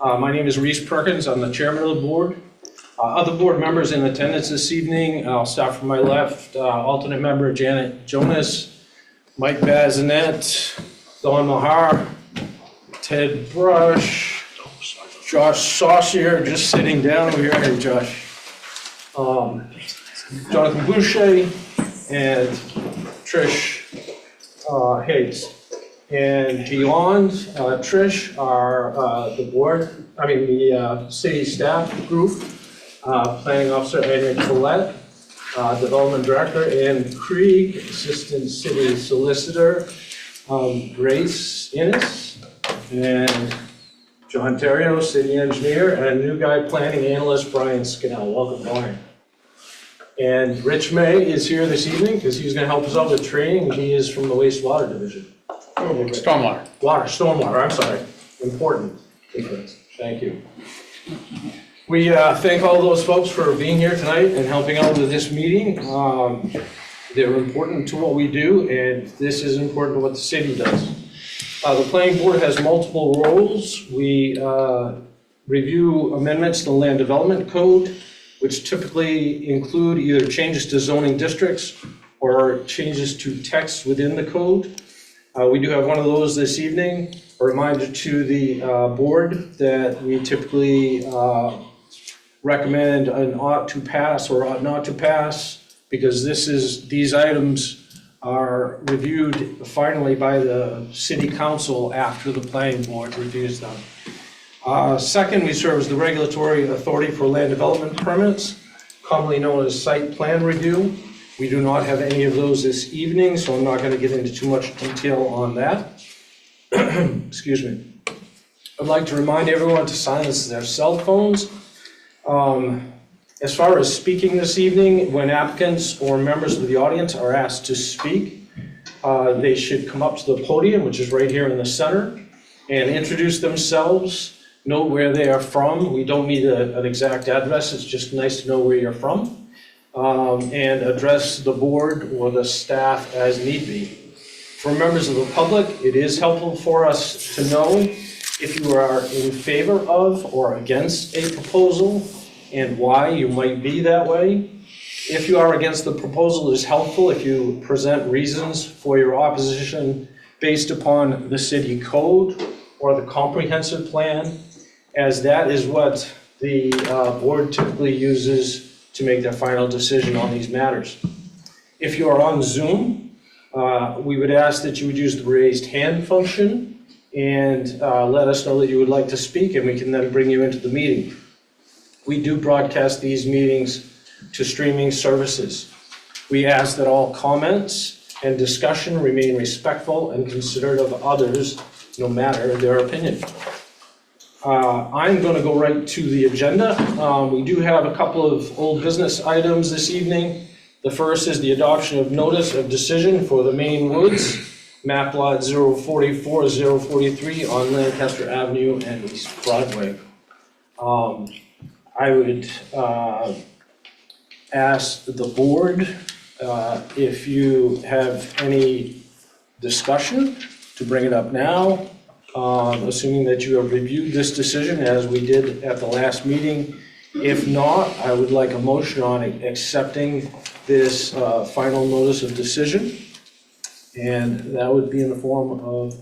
My name is Reese Perkins. I'm the chairman of the board. Other board members in attendance this evening, I'll start from my left. Alternate member Janet Jonas, Mike Bazinet, Don Mahar, Ted Brush, Josh Saucier, just sitting down over here. Hey, Josh. Jonathan Boucher, and Trish Hayes. And beyond Trish are the city staff group, planning officer Adrian Collette, development director Ann Krieg, assistant city solicitor Grace Innes, and John Terrio, city engineer, and a new guy planning analyst Brian Scannell. Welcome, Brian. And Rich May is here this evening because he's going to help us out with training. He is from the wastewater division. Stormwater, I'm sorry. Important difference. Thank you. We thank all those folks for being here tonight and helping out with this meeting. They're important to what we do, and this is important to what the city does. The planning board has multiple roles. We review amendments to the land development code, which typically include either changes to zoning districts or changes to text within the code. We do have one of those this evening. A reminder to the board that we typically recommend an ought to pass or ought not to pass, because these items are reviewed finally by the city council after the planning board reviews them. Second, we serve as the regulatory authority for land development permits, commonly known as site plan review. We do not have any of those this evening, so I'm not going to get into too much detail on that. Excuse me. I'd like to remind everyone to silence their cell phones. As far as speaking this evening, when applicants or members of the audience are asked to speak, they should come up to the podium, which is right here in the center, and introduce themselves. Note where they are from. We don't need an exact address. It's just nice to know where you're from. And address the board or the staff as need be. For members of the public, it is helpful for us to know if you are in favor of or against a proposal and why you might be that way. If you are against the proposal, it is helpful if you present reasons for your opposition based upon the city code or the comprehensive plan, as that is what the board typically uses to make their final decision on these matters. If you are on Zoom, we would ask that you would use the raised hand function and let us know that you would like to speak, and we can then bring you into the meeting. We do broadcast these meetings to streaming services. We ask that all comments and discussion remain respectful and considerate of others, no matter their opinion. I'm going to go right to the agenda. We do have a couple of old business items this evening. The first is the adoption of notice of decision for the Maine Woods, map lot 044-043 on Lancaster Avenue and East Broadway. I would ask the board if you have any discussion to bring it up now. Assuming that you have reviewed this decision as we did at the last meeting. If not, I would like a motion on accepting this final notice of decision. And that would be in the form of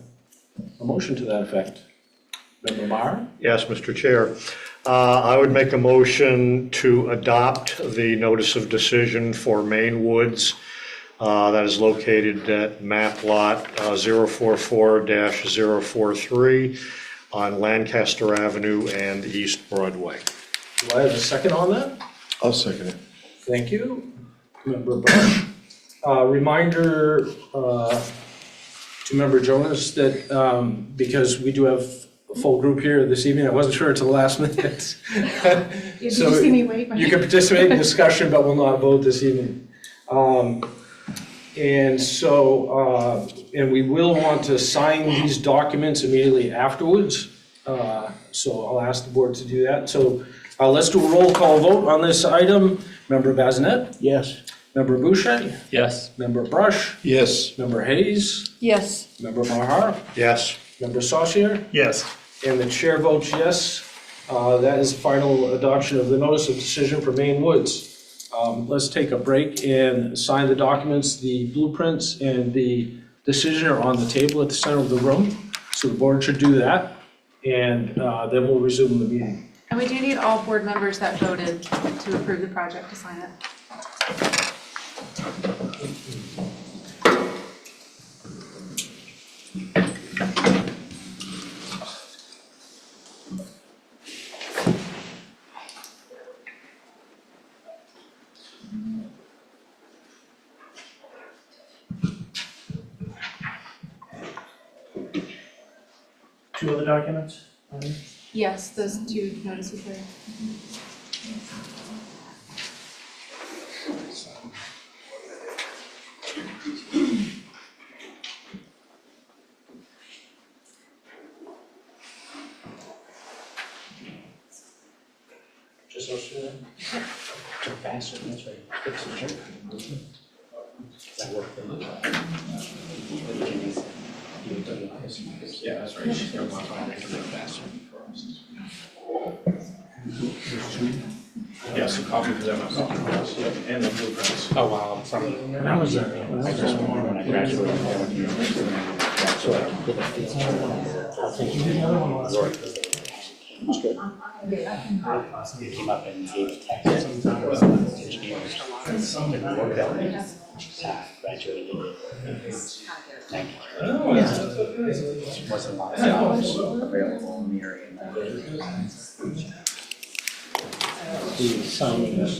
a motion to that effect. Member Maher? Yes, Mr. Chair. I would make a motion to adopt the notice of decision for Maine Woods that is located at map lot 044-043 on Lancaster Avenue and East Broadway. Do I have a second on that? I'll second it. Thank you. Member Brush. Reminder to Member Jonas that because we do have a full group here this evening, I wasn't sure until the last minute. Did you see me wait? You can participate in discussion, but will not vote this evening. And so, and we will want to sign these documents immediately afterwards. So I'll ask the board to do that. So let's do a roll call vote on this item. Member Bazinet? Yes. Member Boucher? Yes. Member Brush? Yes. Member Hayes? Yes. Member Mahar? Yes. Member Saucier? Yes. and the chair votes yes. That is final adoption of the notice of decision for Maine Woods. Let's take a break and sign the documents. The blueprints and the decision are on the table at the center of the room, so the board should do that, and then we'll resume the meeting. And we do need all board members that voted to approve the project to sign it. Two other documents? Yes, those two notices there. Just those two then? Faster, that's right. Fix the check. That worked for me. Yeah, that's right. She's gonna want to make it faster for us. Yes, a copy for them, a copy for us, and the blueprints. Oh, wow. When I was I just wanted when I graduated. So I can get a feel for how things are. It's good. It came up and gave a text. Engineers. Graduated. Thank you. Oh, There wasn't a lot of jobs available in the area. The signing of This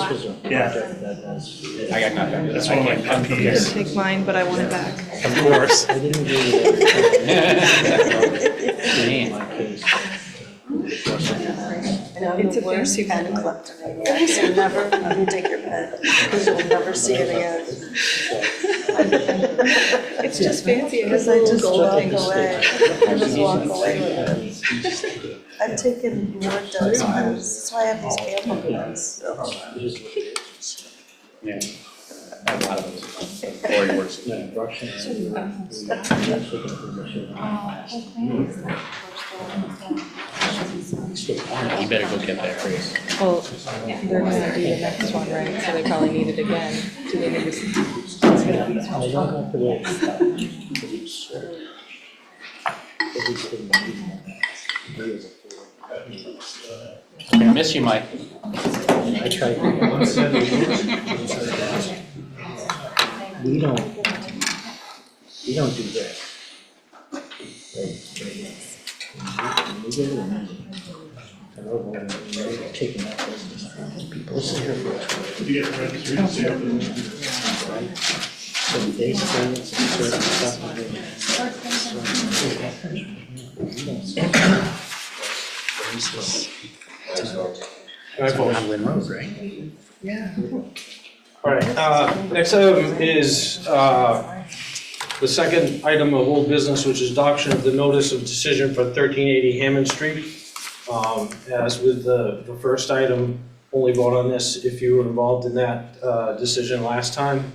was a project that was. I got nothing. That's one of my pet peeves. Take mine, but I want it back. Of course. I didn't do it. In my case. It's a Worse, you kind of collect it. So never let me take your pen, because you'll never see it again. It's just fancy. Because I just walk away. I just walk away with it. I've taken more dust pens. That's why I have these camel pens. Yeah. A lot of those. Lori works at You better go get that first. Well, they're gonna do the next one, right? So they probably need it again. Do they need to? I don't have to wait. I miss you, Mike. I tried. We don't do that. I don't know, we're taking that business. People, this is your first. You get registered. So they experience certain stuff. On Lynn Road, right? All right, next item is the second item of old business, which is adoption of the notice of decision for 1380 Hammond Street. As with the first item, only vote on this if you were involved in that decision last time.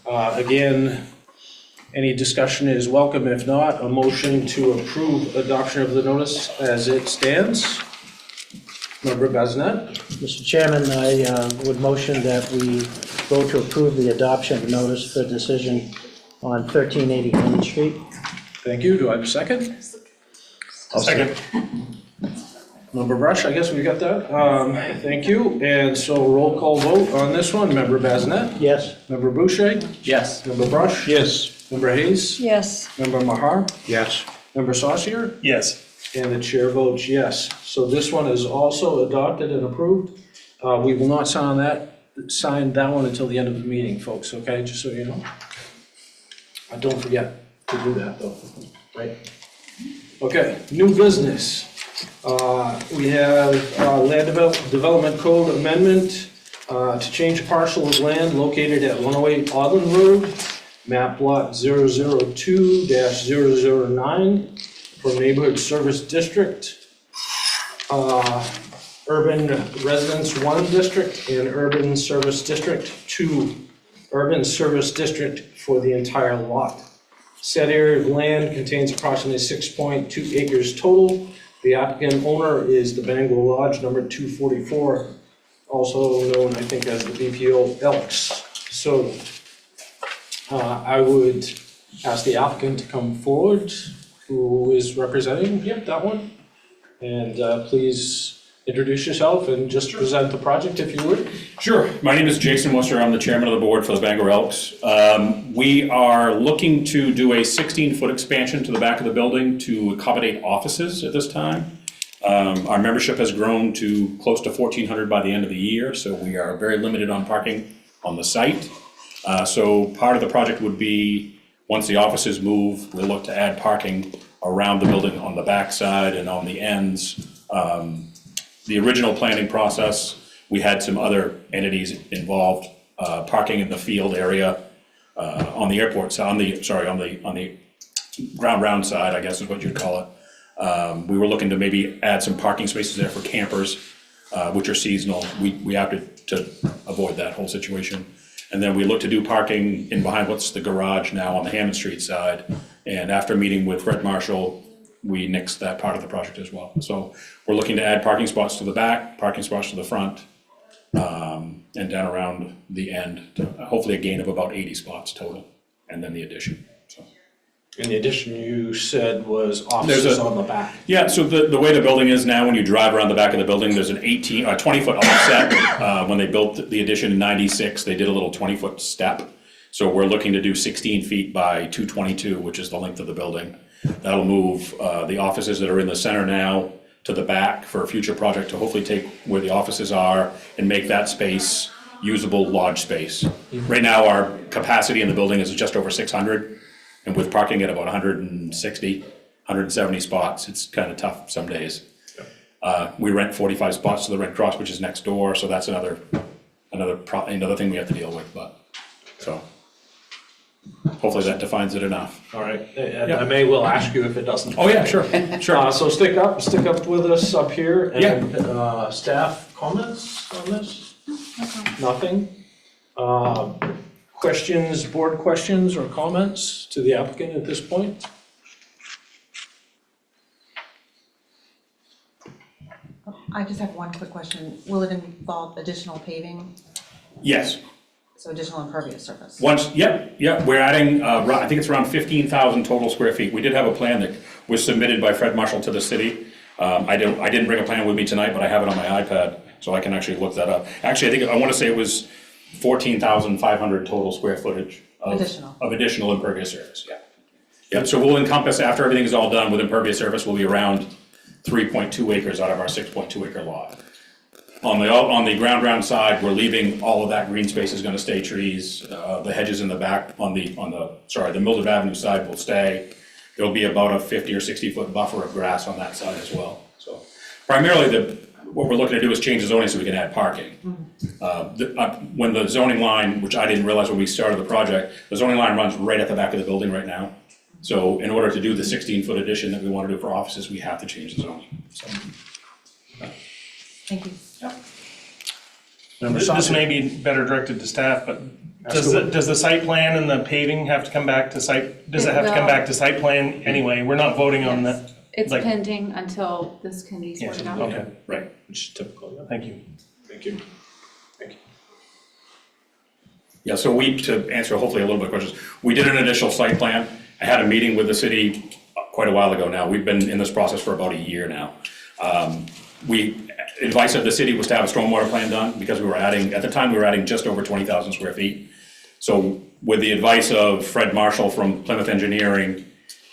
Again, any discussion is welcome. If not, a motion to approve adoption of the notice as it stands. Member Bazinet? Mr. Chairman, I would motion that we vote to approve the adoption of notice for decision on 1380 Hammond Street. Thank you. Do I have a second? I'll second. Member Brush, I guess we got that. Thank you. And so roll call vote on this one. Member Bazinet? Yes. Member Boucher? Yes. Member Brush? Yes. Member Hayes? Yes. Member Mahar? Yes. Member Saucier? Yes. And the chair votes yes. So this one is also adopted and approved. We will not sign that one until the end of the meeting, folks, okay? Just so you know. Don't forget to do that, though, right? Okay, new business. We have Land Development Code Amendment to change a parcel of land located at 108 Audland Road, map lot 002-009 for Neighborhood Service District, Urban Residence 1 District, and Urban Service District 2. Urban Service District for the entire lot. Said area of land contains approximately 6.2 acres total. The applicant owner is the Bangor Lodge number 244, also known, I think, as the BPO Elks. So I would ask the applicant to come forward, who is representing, yep, that one. And please introduce yourself and just present the project if you would. Sure. My name is Jason Worcester. I'm the chairman of the board for the Bangor Elks. We are looking to do a 16-foot expansion to the back of the building to accommodate offices at this time. Our membership has grown to close to 1,400 by the end of the year, so we are very limited on parking on the site. So part of the project would be, once the offices move, we'll look to add parking around the building on the backside and on the ends. The original planning process, we had some other entities involved, parking in the field area, on the airport side, on the ground round side, I guess is what you'd call it. We were looking to maybe add some parking spaces there for campers, which are seasonal. We opted to avoid that whole situation. And then we looked to do parking in behind what's the garage now on the Hammond Street side. And after meeting with Fred Marshall, we nixed that part of the project as well. So we're looking to add parking spots to the back, parking spots to the front, and down around the end, to hopefully a gain of about 80 spots total, and then the addition, so. And the addition you said was There's offices a- on the back. Yeah, so the way the building is now, when you drive around the back of the building, there's an 20-foot offset. When they built the addition in '96, they did a little 20-foot step. So we're looking to do 16 feet by 222, which is the length of the building. That'll move the offices that are in the center now to the back for a future project to hopefully take where the offices are and make that space usable lodge space. Right now, our capacity in the building is just over 600, and with parking at about 160, 170 spots, it's kind of tough some days. We rent 45 spots to the Red Cross, which is next door, so that's another thing we have to deal with, but, so. Hopefully that defines it enough. All right, and I may well ask you if it doesn't. Oh, yeah, sure, sure. So stick up with us up here, Yeah. and staff comments on this? Nothing? Questions, board questions or comments to the applicant at this point? I just have one quick question. Will it involve additional paving, Yes, so additional impervious surface? we're adding, I think it's around 15,000 total square feet. We did have a plan that was submitted by Fred Marshall to the city. I didn't bring a plan with me tonight, but I have it on my iPad, so I can actually look that up. Actually, I want to say it was 14,500 total square footage of additional impervious surface, yeah. Yep, so we'll encompass, after everything is all done with impervious surface, we'll be around 3.2 acres out of our 6.2 acre lot. On the ground round side, we're leaving all of that green space is gonna stay trees. The hedges in the back the Mildred Avenue side will stay. There'll be about a 50 or 60 foot buffer of grass on that side as well. So primarily what we're looking to do is change the zoning so we can add parking. When the zoning line, which I didn't realize when we started the project, the zoning line runs right at the back of the building right now. So in order to do the 16-foot addition that we want to do for offices, we have to change the zoning, so. Thank you. This may be better directed to staff, but does the site plan and the paving have to come back to site, does it have to come back to site plan anyway? We're not voting on that. It's like- pending until this can be sorted out. Okay, Right. Which is typical, yeah. thank you. Thank you. Yeah, so to answer hopefully a little bit of questions, we did an initial site plan. I had a meeting with the city quite a while ago now. We've been in this process for about a year now. Advice of the city was to have a stormwater plan done because at the time, we were adding just over 20,000 square feet. So with the advice of Fred Marshall from Plymouth Engineering,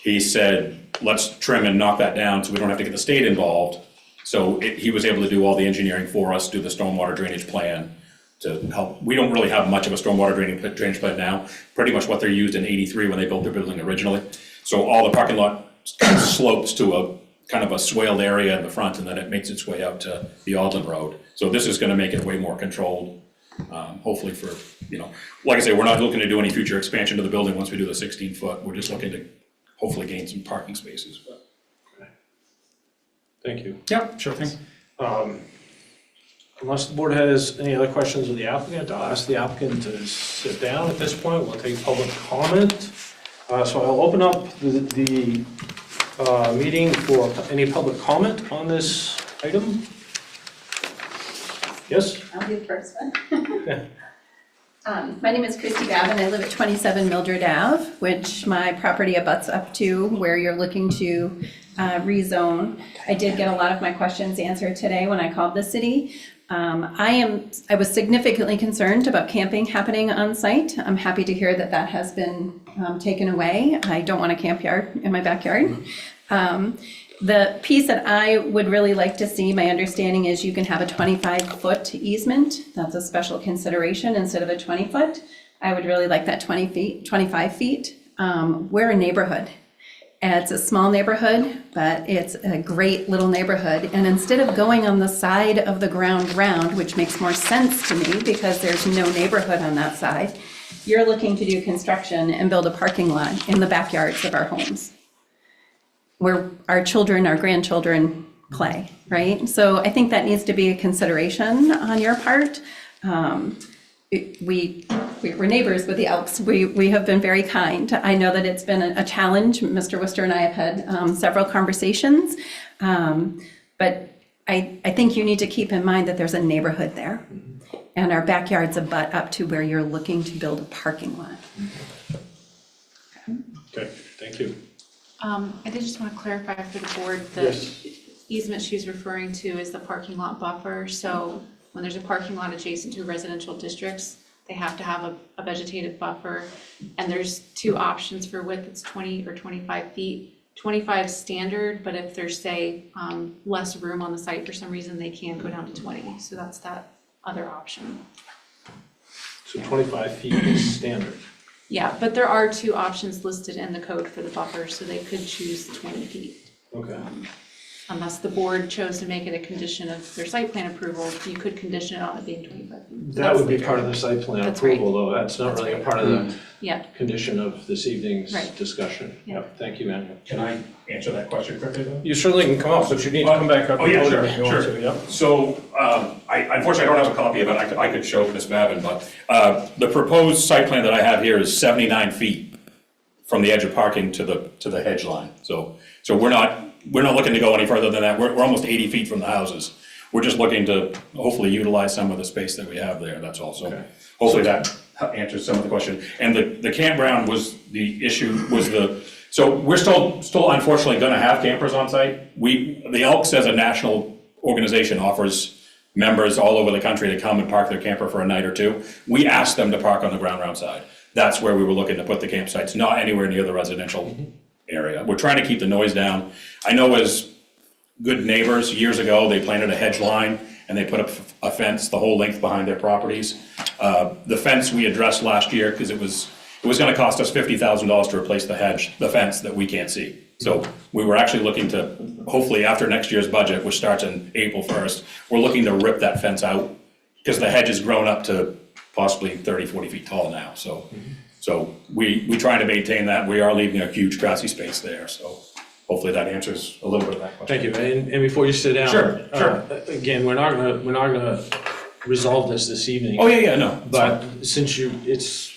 he said, let's trim and knock that down so we don't have to get the state involved. So he was able to do all the engineering for us, do the stormwater drainage plan to help. We don't really have much of a stormwater drainage plan now, pretty much what they used in '83 when they built their building originally. So all the parking lot kind of slopes to a kind of a swaled area in the front, and then it makes its way out to the Alden Road. So this is gonna make it way more controlled, hopefully for, like I say, we're not looking to do any future expansion to the building once we do the 16-foot. We're just looking to hopefully gain some parking spaces. Thank you. Yeah, sure thing. Unless the board has any other questions of the applicant, I'll ask the applicant to sit down at this point. We'll take public comment. So I'll open up the meeting for any public comment on this item. Yes? I'll be the first one. My name is Christy Babin. I live at 27 Mildred Ave, which my property abuts up to where you're looking to rezone. I did get a lot of my questions answered today when I called the city. I was significantly concerned about camping happening on site. I'm happy to hear that that has been taken away. I don't want a camp yard in my backyard. The piece that I would really like to see, my understanding is you can have a 25-foot easement. That's a special consideration instead of a 20-foot. I would really like that 25 feet. We're a neighborhood. It's a small neighborhood, but it's a great little neighborhood. And instead of going on the side of the ground round, which makes more sense to me because there's no neighborhood on that side, you're looking to do construction and build a parking lot in the backyards of our homes, where our children, our grandchildren play, right? So I think that needs to be a consideration on your part. We're neighbors with the Elks. We have been very kind. I know that it's been a challenge. Mr. Worcester and I have had several conversations. But I think you need to keep in mind that there's a neighborhood there. And our backyards abut up to where you're looking to build a parking lot. Okay, thank you. I did just want to clarify for the board, the Yes. easement she's referring to is the parking lot buffer. So when there's a parking lot adjacent to residential districts, they have to have a vegetative buffer. And there's two options for width, it's 20 or 25 feet. 25 standard, but if there's, say, less room on the site for some reason, they can go down to 20. So that's that other option. So 25 feet is standard. Yeah, but there are two options listed in the code for the buffer, so they could choose 20 feet. Okay. Unless the board chose to make it a condition of their site plan approval, you could condition it on it being 25 feet. So That would be that's part of the site plan That's right. approval, though. That's not That's really a right. part of the Yeah, condition of this evening's Right. discussion. Yeah. Yep, thank you, Manuel. Can I answer that question quickly though? You certainly can come up, but you need to come back up. Oh, yeah, and sure, vote if you want sure. to, Yep. So, I unfortunately don't have a copy of it, I could show Ms. Babin, but, the proposed site plan that I have here is 79 feet from the edge of parking to the hedge line. So we're not looking to go any further than that, we're almost 80 feet from the houses. We're just looking to hopefully utilize some of the space that we have there, that's all, so Okay. hopefully that answers some of the question. And the campground was, the issue was so we're still unfortunately gonna have campers on site. The Elks as a national organization offers members all over the country to come and park their camper for a night or two. We asked them to park on the ground round side. That's where we were looking to put the campsites, not anywhere near the residential area. We're trying to keep the noise down. I know as good neighbors, years ago, they planted a hedge line and they put up a fence the whole length behind their properties. The fence we addressed last year, because it was gonna cost us $50,000 to replace the fence that we can't see. So we were actually looking to, hopefully after next year's budget, which starts in April 1st, we're looking to rip that fence out, because the hedge has grown up to possibly 30, 40 feet tall now, so. So we try to maintain that, we are leaving a huge grassy space there, so hopefully that answers a little bit of that question. Thank you, and before you sit down. Sure. Again, we're not gonna resolve this evening. Oh, yeah, no. But since it's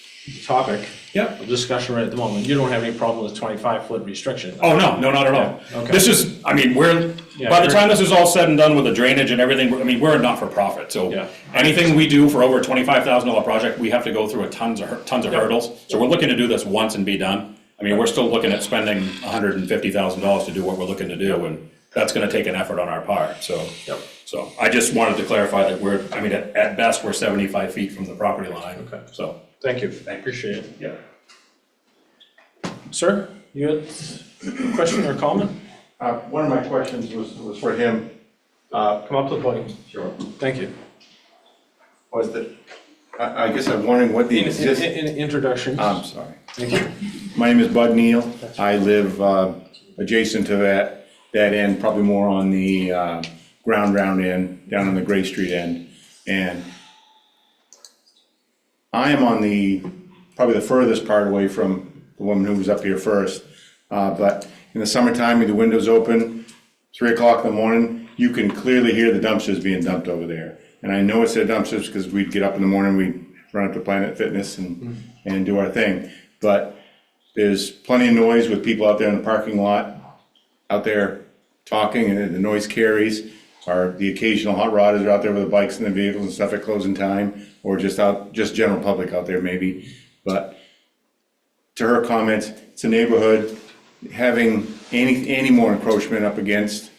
topic Yep. of discussion right at the moment, you don't have any problem with 25-foot restriction? Oh, no, not at all. Okay. This is, I mean, by the time this is all said and done with the drainage and everything, I mean, we're a not-for-profit, so Yeah. anything we do for over a $25,000 project, we have to go through tons of hurdles. So we're looking to do this once and be done. I mean, we're still looking at spending $150,000 to do what we're looking to do, and that's gonna take an effort on our part, so. Yep. So I just wanted to clarify that I mean, at best, we're 75 feet from the property line, Okay. so. Thank you, I appreciate it. Yeah. Sir, you had a question or comment? One of my questions was for him, Come up to the podium. sure, Thank you. was that, I guess I'm wondering what the Introductions. I'm sorry. Thank you. My name is Bud Neal. I live adjacent to that end, probably more on the ground round end, down on the Gray Street end. And I am on probably the furthest part away from the woman who was up here first. But in the summertime, with the windows open, 3 o'clock in the morning, you can clearly hear the dumpsters being dumped over there. And I know it's their dumpsters because we'd get up in the morning, we'd run up to Planet Fitness and do our thing. But there's plenty of noise with people out there in the parking lot, out there talking, and the noise carries, or the occasional hot rodders are out there with the bikes and the vehicles and stuff at closing time, or just general public out there maybe. But to her comments, it's a neighborhood, having any more encroachment up against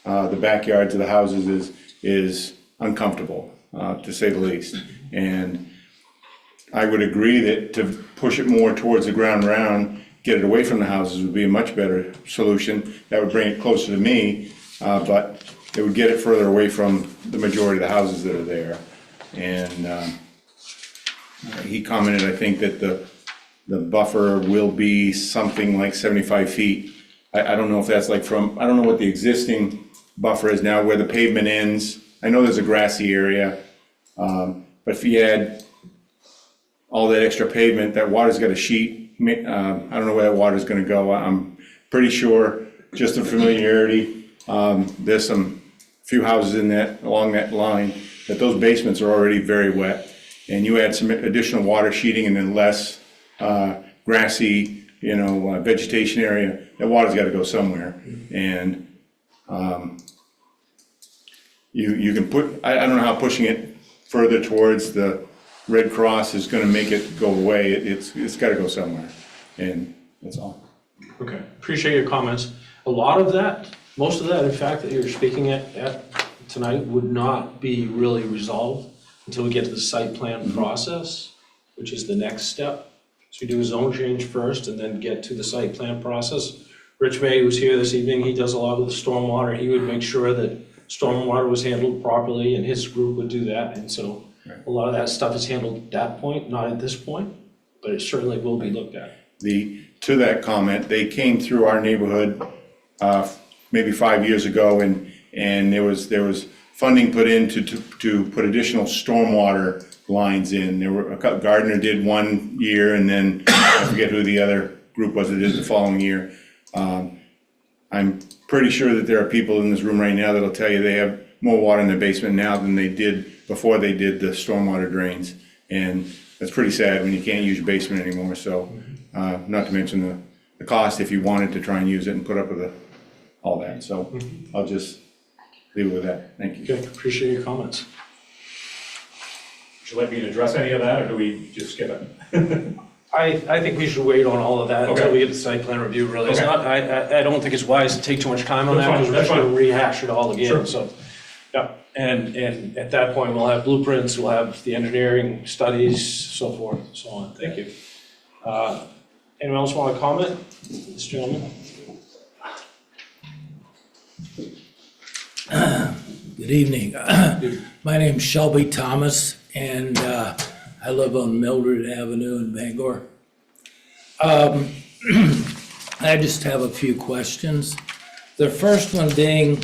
the backyards of the houses is uncomfortable, to say the least. And I would agree that to push it more towards the ground round, get it away from the houses would be a much better solution. That would bring it closer to me, but it would get it further away from the majority of the houses that are there. And he commented, I think, that the buffer will be something like 75 feet. I don't know if that's like I don't know what the existing buffer is now, where the pavement ends. I know there's a grassy area, but if you add all that extra pavement, that water's got a sheet. I don't know where that water's gonna go. I'm pretty sure, just a familiarity, there's some few houses along that line, that those basements are already very wet. And you add some additional water sheeting and then less grassy, vegetation area, that water's gotta go somewhere. And you can I don't know how pushing it further towards the Red Cross is gonna make it go away. It's gotta go somewhere, and that's all. Okay, appreciate your comments. A lot of that, most of that, in fact, that you're speaking at tonight would not be really resolved until we get to the site plan process, which is the next step. So we do a zone change first and then get to the site plan process. Rich May, who's here this evening, he does a lot with the stormwater. He would make sure that stormwater was handled properly, and his group would do that. And so a lot of that stuff is handled at that point, not at this point, but it certainly will be looked at. To that comment, they came through our neighborhood maybe 5 years ago, and there was funding put in to put additional stormwater lines in. Gardner did one year, and then I forget who the other group was that did the following year. I'm pretty sure that there are people in this room right now that'll tell you they have more water in their basement now than they did before they did the stormwater drains. And that's pretty sad when you can't use your basement anymore. So, not to mention the cost if you wanted to try and use it and put up with all that. So I'll just leave it with that. Thank you. Okay, appreciate your comments. Would you like me to address any of that, or do we just skip it? I think we should wait on all of that until Okay. we get the site plan review, really. It's Okay. not, I don't think it's wise to take too much time on That's that, fine, because we're that's just gonna fine. rehash it all again, Sure. so. Yeah, and at that point, we'll have blueprints, we'll have the engineering studies, so forth, and so on. Thank you. Anyone else want to comment? This gentleman? Good evening. My name's Shelby Thomas, and I live on Mildred Avenue in Bangor. I just have a few questions. The first one being,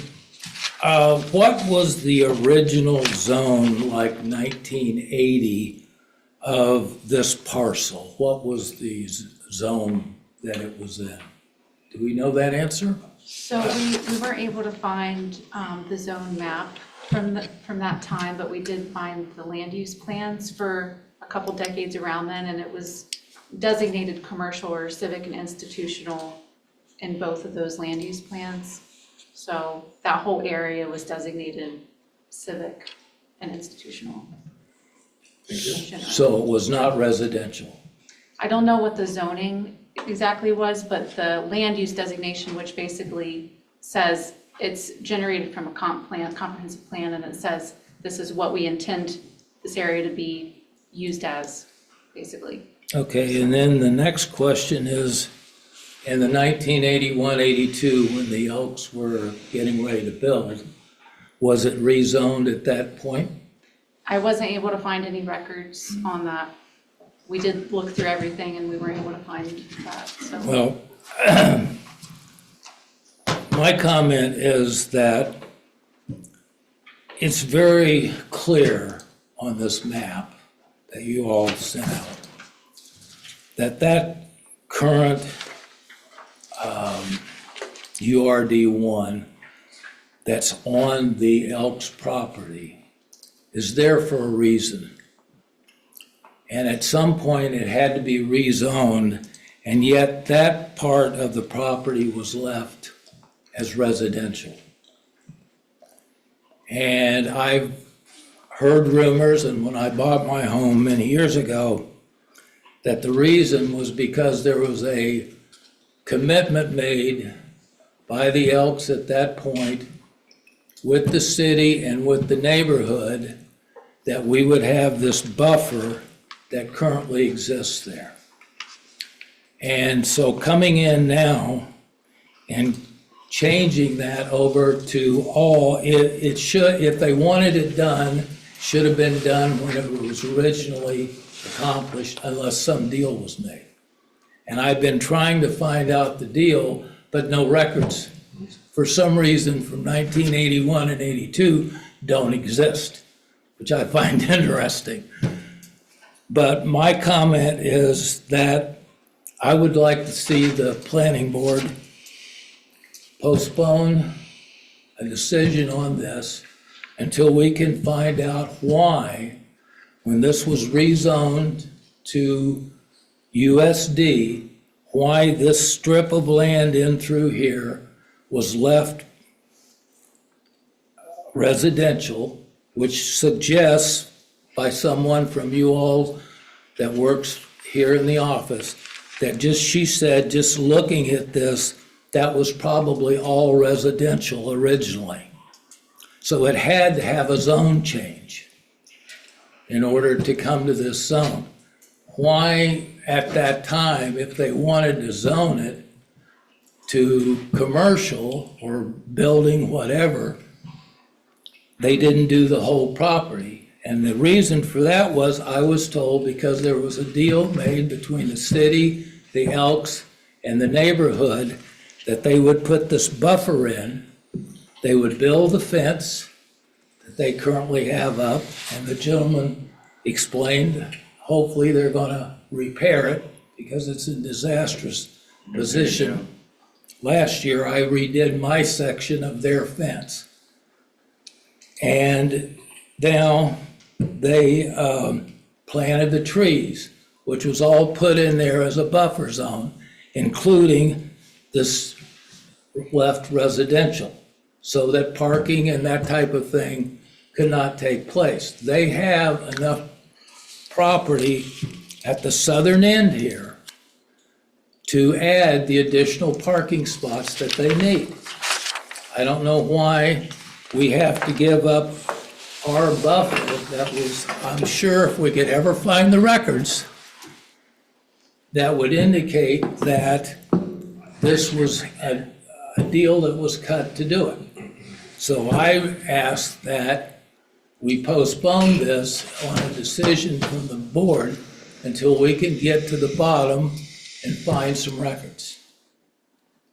what was the original zone, like 1980, of this parcel? What was the zone that it was in? Do we know that answer? So we weren't able to find the zone map from that time, but we did find the land use plans for a couple decades around then, and it was designated commercial or civic and institutional in both of those land use plans. So that whole area was designated civic and institutional. So it was not residential? I don't know what the zoning exactly was, but the land use designation, which basically says it's generated from a comprehensive plan, and it says this is what we intend this area to be used as, basically. Okay, and then the next question is, in the 1981-82, when the Elks were getting ready to build, was it rezoned at that point? I wasn't able to find any records on that. We did look through everything and we weren't able to find that, so. Well, my comment is that it's very clear on this map that you all sent out that current URD1 that's on the Elks property is there for a reason. And at some point, it had to be rezoned, and yet that part of the property was left as residential. And I've heard rumors, and when I bought my home many years ago, that the reason was because there was a commitment made by the Elks at that point with the city and with the neighborhood that we would have this buffer that currently exists there. And so coming in now and changing that over to all, it should, if they wanted it done, should have been done when it was originally accomplished, unless some deal was made. And I've been trying to find out the deal, but no records, for some reason, from 1981 and 82 don't exist, which I find interesting. But my comment is that I would like to see the planning board postpone a decision on this until we can find out why, when this was rezoned to USD, why this strip of land in through here was left residential, which suggests by someone from you all that works here in the office, that just, she said, just looking at this, that was probably all residential originally. So it had to have a zone change in order to come to this zone. Why at that time, if they wanted to zone it to commercial or building whatever, they didn't do the whole property? And the reason for that was, I was told, because there was a deal made between the city, the Elks, and the neighborhood that they would put this buffer in, they would build the fence that they currently have up, and the gentleman explained, hopefully they're gonna repair it because it's in disastrous position. Last year, I redid my section of their fence. And now they planted the trees, which was all put in there as a buffer zone, including this left residential, so that parking and that type of thing could not take place. They have enough property at the southern end here to add the additional parking spots that they need. I don't know why we have to give up our buffer that was, I'm sure if we could ever find the records, that would indicate that this was a deal that was cut to do it. So I ask that we postpone this on a decision from the board until we can get to the bottom and find some records.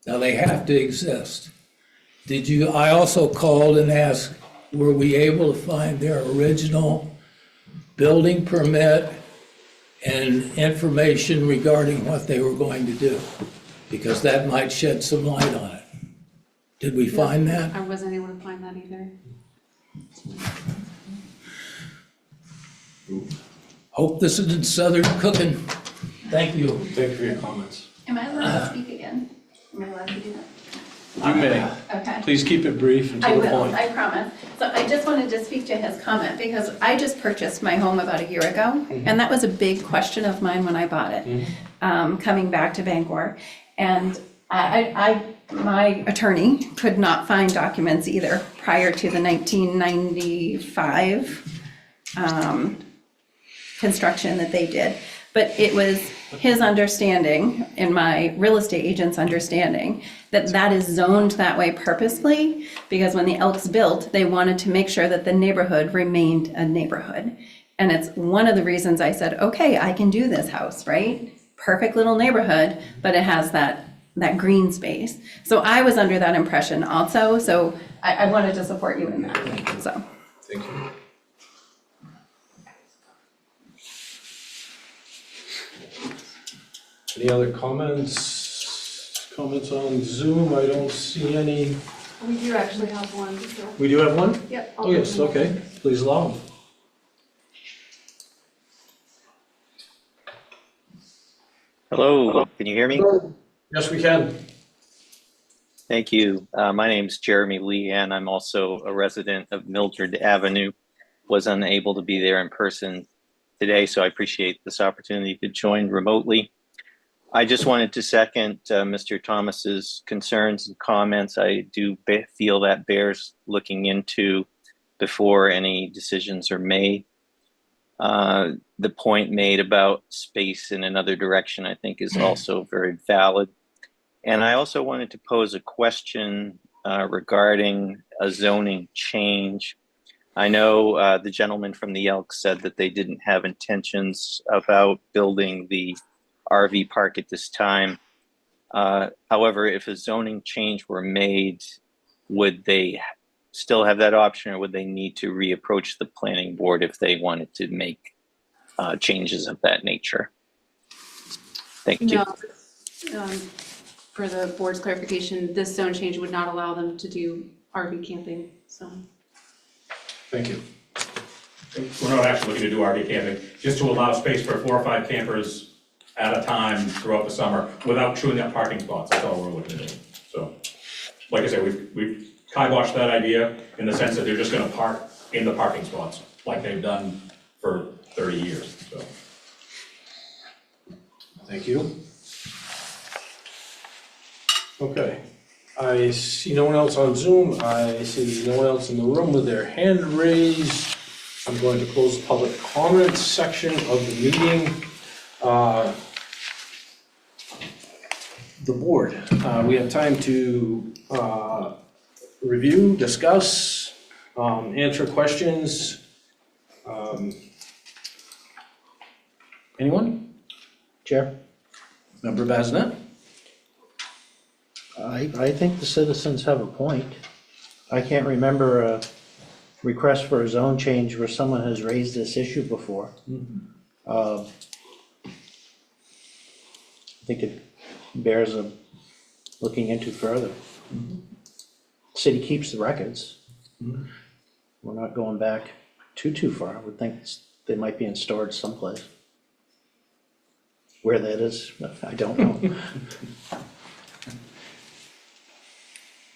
Now, they have to exist. I also called and asked, were we able to find their original building permit and information regarding what they were going to do? Because that might shed some light on it. Did we find that? I wasn't able to find that either. Hope this isn't Southern cooking. Thank you. Thank you for your comments. Am I allowed to speak again? Am I allowed to do that? You may. Okay. Please keep it brief and I to the will, point. I promise. So I just wanted to speak to his comment because I just purchased my home about a year ago. And that was a big question of mine when I bought it, coming back to Bangor. And my attorney could not find documents either prior to the 1995 construction that they did. But it was his understanding and my real estate agent's understanding that that is zoned that way purposely because when the Elks built, they wanted to make sure that the neighborhood remained a neighborhood. And it's one of the reasons I said, okay, I can do this house, right? Perfect little neighborhood, but it has that green space. So I was under that impression also, so I wanted to support you in that, so. Thank you. Any other comments? Comments on Zoom? I don't see any. We do actually have one, so. We do have one? Yep. Oh, yes, okay. Please allow them. Hello, can you hear me? Yes, we can. Thank you. My name's Jeremy Lee, and I'm also a resident of Mildred Avenue. Was unable to be there in person today, so I appreciate this opportunity to join remotely. I just wanted to second Mr. Thomas's concerns and comments. I do feel that bears looking into before any decisions are made. The point made about space in another direction, I think, is also very valid. And I also wanted to pose a question regarding a zoning change. I know the gentleman from the Elks said that they didn't have intentions about building the RV park at this time. However, if a zoning change were made, would they still have that option, or would they need to reapproach the planning board if they wanted to make changes of that nature? Thank you. No, for the board's clarification, this zone change would not allow them to do RV camping, so. Thank you. We're not actually looking to do RV camping, just to allow space for 4 or 5 campers at a time throughout the summer without chewing up parking spots. That's all we're looking to do. So, like I said, we've kiboshed that idea in the sense that they're just gonna park in the parking spots like they've done for 30 years, so. Thank you. Okay, I see no one else on Zoom. I see no one else in the room with their hand raised. I'm going to close the public comments section of the meeting. The board, we have time to review, discuss, answer questions. Anyone? Chair, Member Bazinet? I think the citizens have a point. I can't remember a request for a zone change where someone has raised this issue before. I think it bears looking into further. City keeps the records. We're not going back too far. I would think they might be in storage someplace. Where that is, I don't know.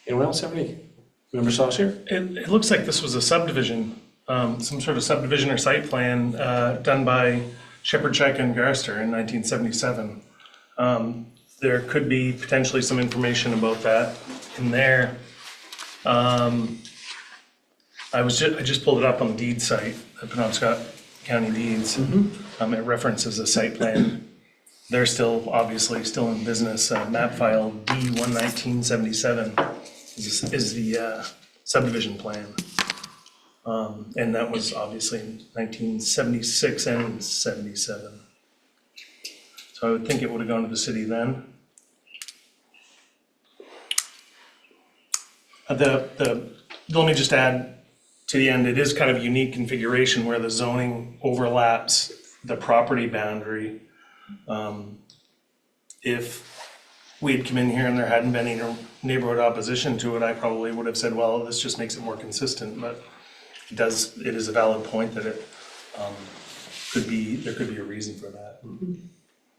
Anyone else have any? Member Saucier? It looks like this was a subdivision, some sort of subdivision or site plan done by Shepherd, Scheik and Garster in 1977. There could be potentially some information about that in there. I just pulled it up on the deed site, the Penobscot County Deeds. It references a site plan. They're obviously still in business. Map file D11977 is the subdivision plan. And that was obviously in 1976 and 77. So I would think it would have gone to the city then. Let me just add to the end, it is kind of a unique configuration where the zoning overlaps the property boundary. If we had come in here and there hadn't been any neighborhood opposition to it, I probably would have said, well, this just makes it more consistent, but it is a valid point that it there could be a reason for that.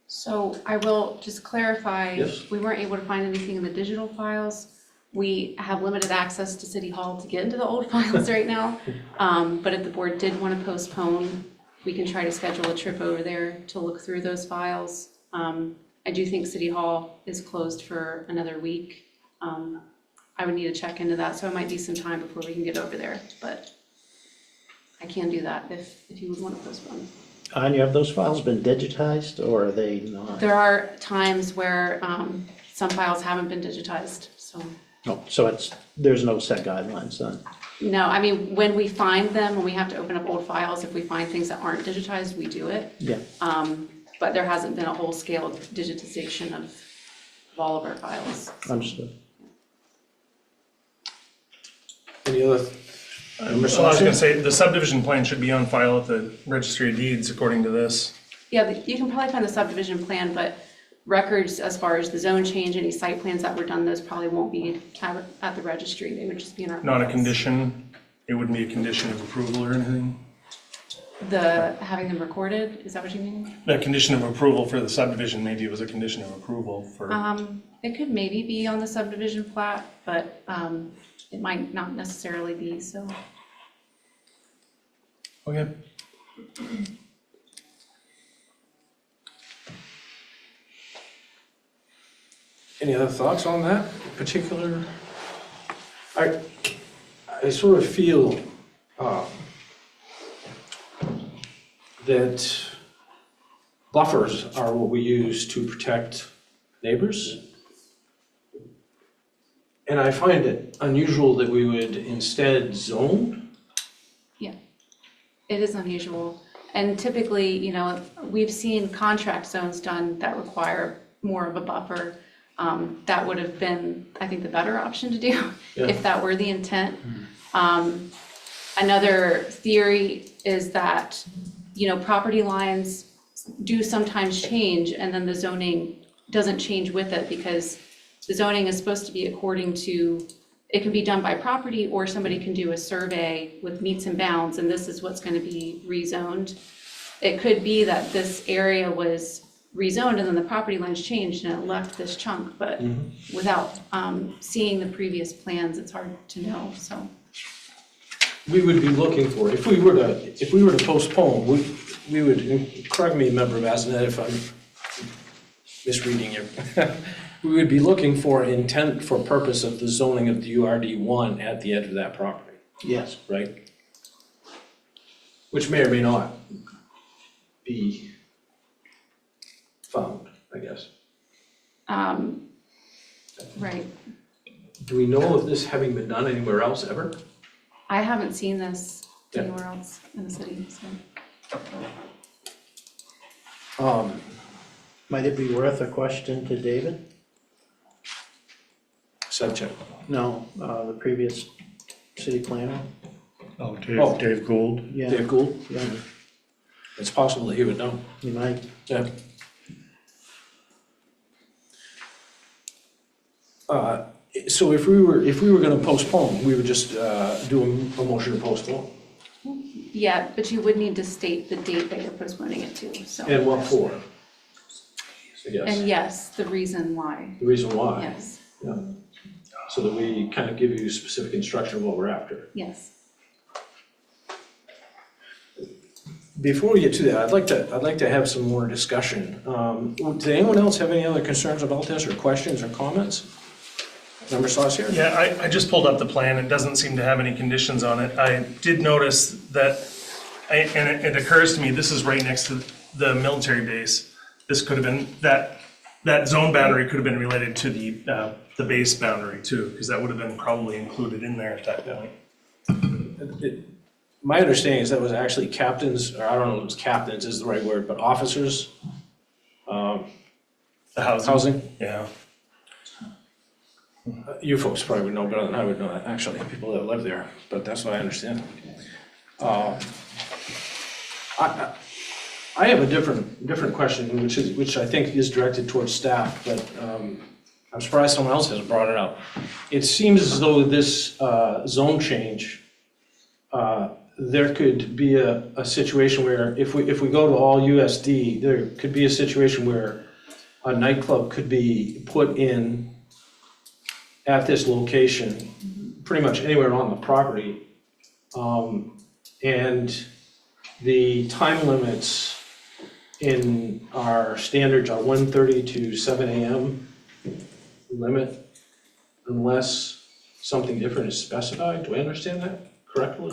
So I will just clarify, Yes. we weren't able to find anything in the digital files. We have limited access to City Hall to get into the old files right now. But if the board did want to postpone, we can try to schedule a trip over there to look through those files. I do think City Hall is closed for another week. I would need to check into that, so it might be some time before we can get over there, but I can do that if you would want to postpone. Anya, have those files been digitized or are they not? There are times where some files haven't been digitized, so. No, so there's no set guidelines then? No, I mean, when we find them, when we have to open up old files, if we find things that aren't digitized, we do it. Yeah. But there hasn't been a whole-scale digitization of all of our files. Understood. Any other? I was gonna say, the subdivision plan should be on file at the Registry of Deeds according to this. Yeah, you can probably find the subdivision plan, but records as far as the zone change, any site plans that were done, those probably won't be at the registry. They would just be in our. Not a files. condition, it wouldn't be a condition of approval or anything. Having them recorded, is that what you mean? The condition of approval for the subdivision, maybe it was a condition of approval for, It could maybe be on the subdivision plat, but it might not necessarily be, so. okay. Any other thoughts on that particular? I sort of feel that buffers are what we use to protect neighbors. And I find it unusual that we would instead zone. Yeah, it is unusual. And typically, you know, we've seen contract zones done that require more of a buffer. That would have been, I think, the better option to do if that were the intent. Another theory is that, you know, property lines do sometimes change and then the zoning doesn't change with it because the zoning is supposed to be according to, it can be done by property or somebody can do a survey with meets and bounds and this is what's going to be rezoned. It could be that this area was rezoned and then the property lines changed and it left this chunk, but without seeing the previous plans, it's hard to know, so. We would be looking for, if we were to postpone, we would, correct me, Member Bassinet, if I'm misreading you. We would be looking for intent for purpose of the zoning of the URD1 at the edge of that property, Yes. right? Which may or may not be found, I guess. Right. Do we know of this having been done anywhere else ever? I haven't seen this Yeah. anywhere else in the city, so. Might it be worth a question to David? Subject. No, the previous city planner? Oh, Oh. Dave Gould. Yeah, Dave Gould? yeah, It's possible that he would know. you might. Yeah. So if we were gonna postpone, we would just do a motion to postpone. Yeah, but you would need to state the date that you're postponing it to, so. And what for? I guess, And yes, the reason why, the reason why. yes, Yeah. So that we kind of give you specific instruction of what we're after. yes. Before we get to that, I'd like to have some more discussion. Does anyone else have any other concerns about this, or questions or comments? Member Saucier? Yeah, I just pulled up the plan. It doesn't seem to have any conditions on it. I did notice that, and it occurs to me, this is right next to the military base. This could have been, that zone boundary could have been related to the base boundary too, because that would have been probably included in there at that point. My understanding is that was actually captains, or I don't know if it was captains is the right word, but officers. The housing. Housing. Yeah. You folks probably would know better than I would know that, actually, people that live there, but that's what I understand. I have a different question, which I think is directed towards staff, but I'm surprised someone else hasn't brought it up. It seems as though this zone change, there could be a situation where if we go to all USD, there could be a situation where a nightclub could be put in at this location, pretty much anywhere on the property. And the time limits in our standards are 1:30 to 7 a.m. limit, unless something different is specified. Do I understand that correctly?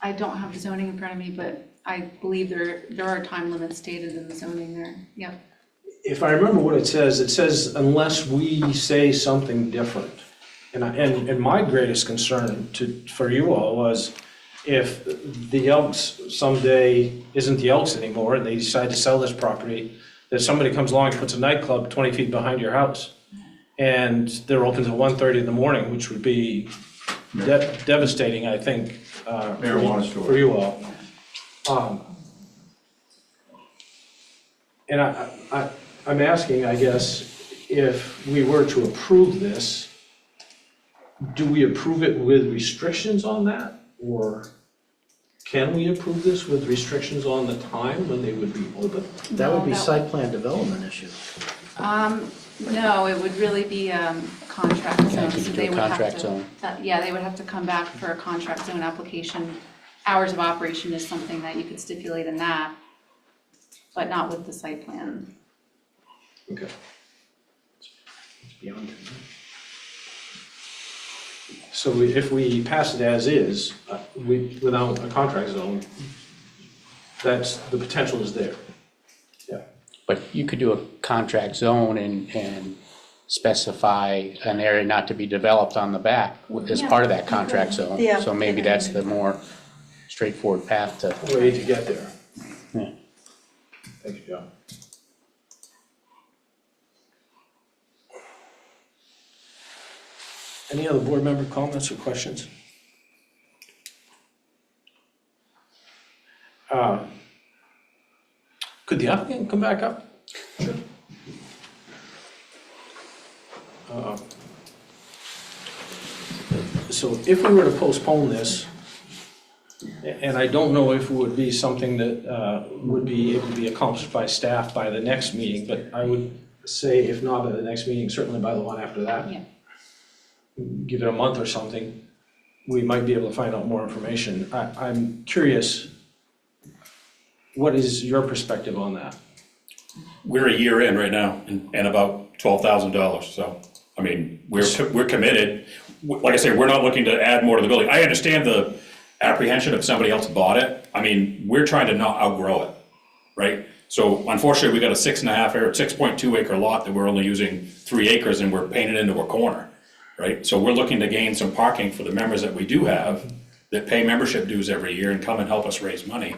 I don't have the zoning in front of me, but I believe there are time limits stated in the zoning there, yep. If I remember what it says unless we say something different. And my greatest concern for you all was if the Elks someday isn't the Elks anymore and they decide to sell this property, that somebody comes along and puts a nightclub 20 feet behind your house. And they're open till 1:30 in the morning, which would be devastating, I think, Marijuana store. for you all. And I'm asking, I guess, if we were to approve this, do we approve it with restrictions on that? Or can we approve this with restrictions on the time when they would be open? That would be No, site plan development issue. No, it would really be contract zone, you so could do they a would have contract to. zone. Yeah, they would have to come back for a contract zone application. Hours of operation is something that you could stipulate in that, but not with the site plan. Okay. It's beyond it. So if we pass it as is, without a contract zone, the potential is there. Yeah. But you could do a contract zone and specify an area not to be developed on the back as Yeah. part of that contract zone. Yeah. So maybe that's the more straightforward path to. Way to get there. Yeah. Thank you, John. Any other board member comments or questions? Could the applicant come back up? Sure. So if we were to postpone this, and I don't know if it would be something that would be able to be accomplished by staff by the next meeting, but I would say if not by the next meeting, certainly by the one after that. Yeah. Give it a month or something, we might be able to find out more information. I'm curious, what is your perspective on that? We're a year in right now and about $12,000, so, I mean, we're committed. Like I say, we're not looking to add more to the building. I understand the apprehension if somebody else bought it. I mean, we're trying to not outgrow it, right? So unfortunately, we got a 6.2 acre lot that we're only using 3 acres and we're painted into a corner, right? So we're looking to gain some parking for the members that we do have that pay membership dues every year and come and help us raise money.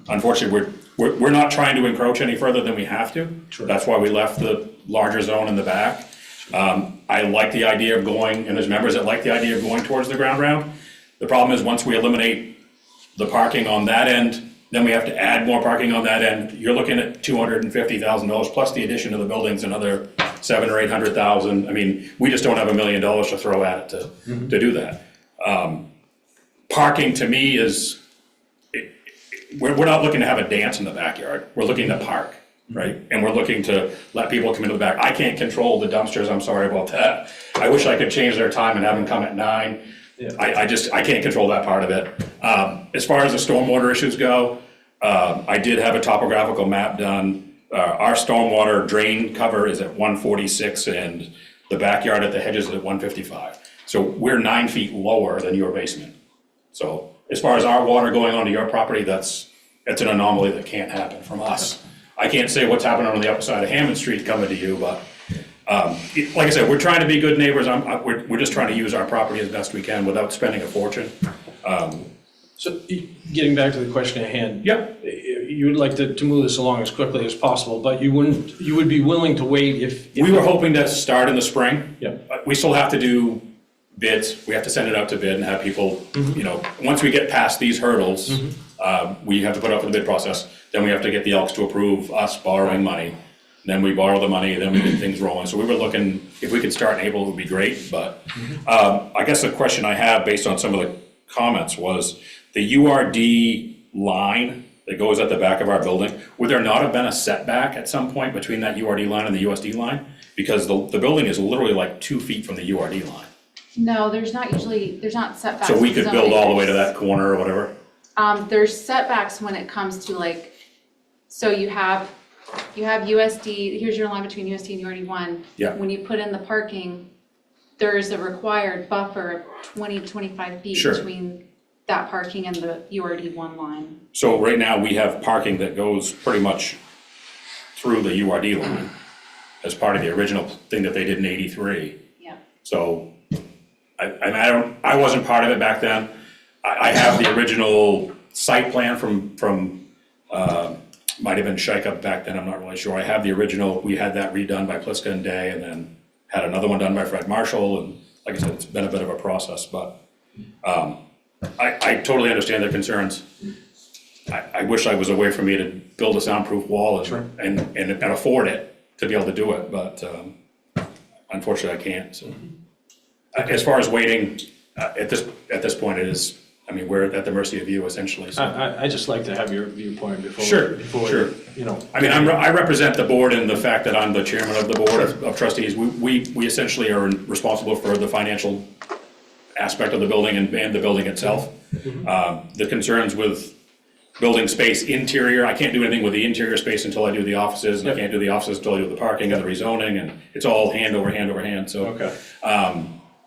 Unfortunately, we're not trying to encroach any further than we have to. Sure. That's why we left the larger zone in the back. I like the idea of going, and there's members that like the idea of going towards the ground round. The problem is, once we eliminate the parking on that end, then we have to add more parking on that end. You're looking at $250,000 plus the addition of the buildings, another $700,000 or $800,000. I mean, we just don't have $1 million to throw at it to do that. Parking to me is, we're not looking to have a dance in the backyard. We're looking to park, right? And we're looking to let people come into the back. I can't control the dumpsters, I'm sorry about that. I wish I could change their time and have them come at 9. Yeah. I can't control that part of it. As far as the stormwater issues go, I did have a topographical map done. Our stormwater drain cover is at 146 and the backyard at the hedges is at 155. So we're 9 feet lower than your basement. So as far as our water going onto your property, that's an anomaly that can't happen from us. I can't say what's happening on the upper side of Hammond Street coming to you, but like I said, we're trying to be good neighbors. We're just trying to use our property as best we can without spending a fortune. So getting back to the question at hand. Yep. You would like to move this along as quickly as possible, but you would be willing to wait if. We were hoping to start in the spring. Yep. We still have to do bids. We have to send it out to bid and have people, once we get past these hurdles, we have to put up for the bid process. Then we have to get the Elks to approve us borrowing money. Then we borrow the money, then we get things rolling. So we were looking, if we could start in April, it would be great, but I guess the question I have based on some of the comments was the URD line that goes at the back of our building, would there not have been a setback at some point between that URD line and the USD line? Because the building is literally like 2 feet from the URD line. No, there's not setbacks. So we could build all the way to zoning. that corner or whatever? There's setbacks when it comes to like, so you have USD, here's your line between USD and URD1. Yeah. When you put in the parking, there's a required buffer of 25 feet Sure. between that parking and the URD1 line. So right now, we have parking that goes pretty much through the URD line as part of the original thing that they did in '83. Yeah. So, I wasn't part of it back then. I have the original site plan from might have been Shike back then, I'm not really sure. I have the original, we had that redone by Pliska and Day, and then had another one done by Fred Marshall, and like I said, it's been a bit of a process, but I totally understand their concerns. I wish I was a way for me to build a soundproof wall and afford it to be able to do it, but unfortunately I can't, so. As far as waiting, at this point, it is I mean, we're at the mercy of you essentially, so. I just like to have your viewpoint before. Sure, before, sure. You know. I mean, I represent the board in the fact that I'm the chairman of the board of trustees. We essentially are responsible for the financial aspect of the building and the building itself. The concerns with building space interior, I can't do anything with the interior space until I do the offices, and I can't do the offices until I do the parking and the rezoning, and it's all hand over hand over hand, so. Okay.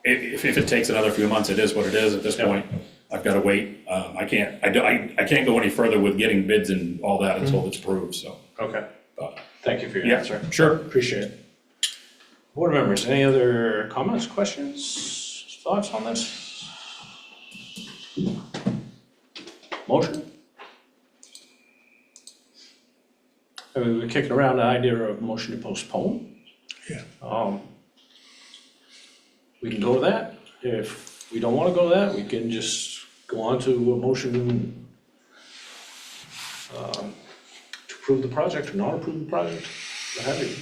If it takes another few months, it is what it is at this point. I've got to wait. I can't go any further with getting bids and all that until it's approved, so. Okay. Thank you for your Yeah, answer. sure. Appreciate it. Board members, any other comments, questions, thoughts on this? Motion? I mean, we're kicking around the idea of motion to postpone. Yeah. We can go to that. If we don't want to go to that, we can just go on to a motion to approve the project or not approve the project, what have you.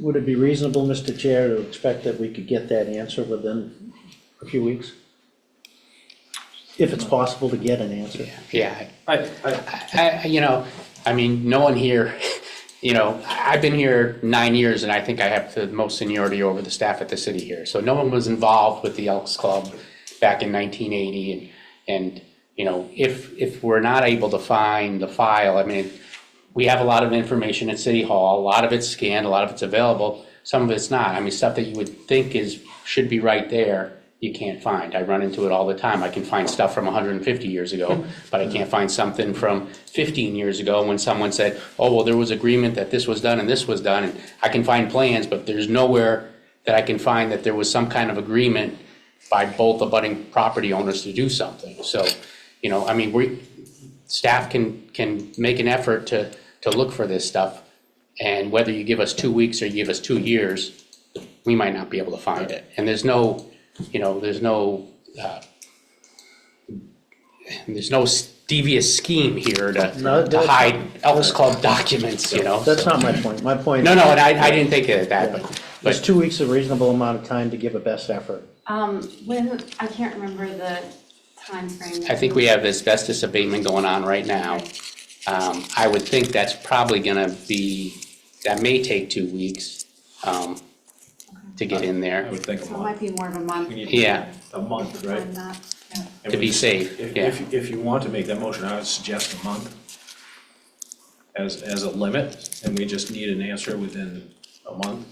Would it be reasonable, Mr. Chair, to expect that we could get that answer within a few weeks? If it's possible to get an answer. Yeah, I, you know, I mean, no one here, you know, I've been here 9 years and I think I have the most seniority over the staff at the city here. So no one was involved with the Elks Club back in 1980 and, you know, if we're not able to find the file, I mean, we have a lot of information at City Hall, a lot of it's scanned, a lot of it's available, some of it's not. I mean, stuff that you would think should be right there, you can't find. I run into it all the time. I can find stuff from 150 years ago, but I can't find something from 15 years ago when someone said, oh, well, there was agreement that this was done and this was done. And I can find plans, but there's nowhere that I can find that there was some kind of agreement by both abutting property owners to do something. So, you know, I mean, staff can make an effort to look for this stuff. And whether you give us 2 weeks or you give us 2 years, we might not be able to find it. And there's no devious scheme here to hide Elks Club documents, you know? That's not my point. My point. No, and I didn't think of that, but. Is 2 weeks a reasonable amount of time to give a best effort? When, I can't remember the timeframe. I think we have asbestos abatement going on right now. I would think that's probably gonna be, that may take 2 weeks, to get in there. I would think a So it month. might be more of a month. Yeah. A month, right? I'm not, yeah. And To be we- safe, yeah. If you want to make that motion, I would suggest a month as a limit, and we just need an answer within a month.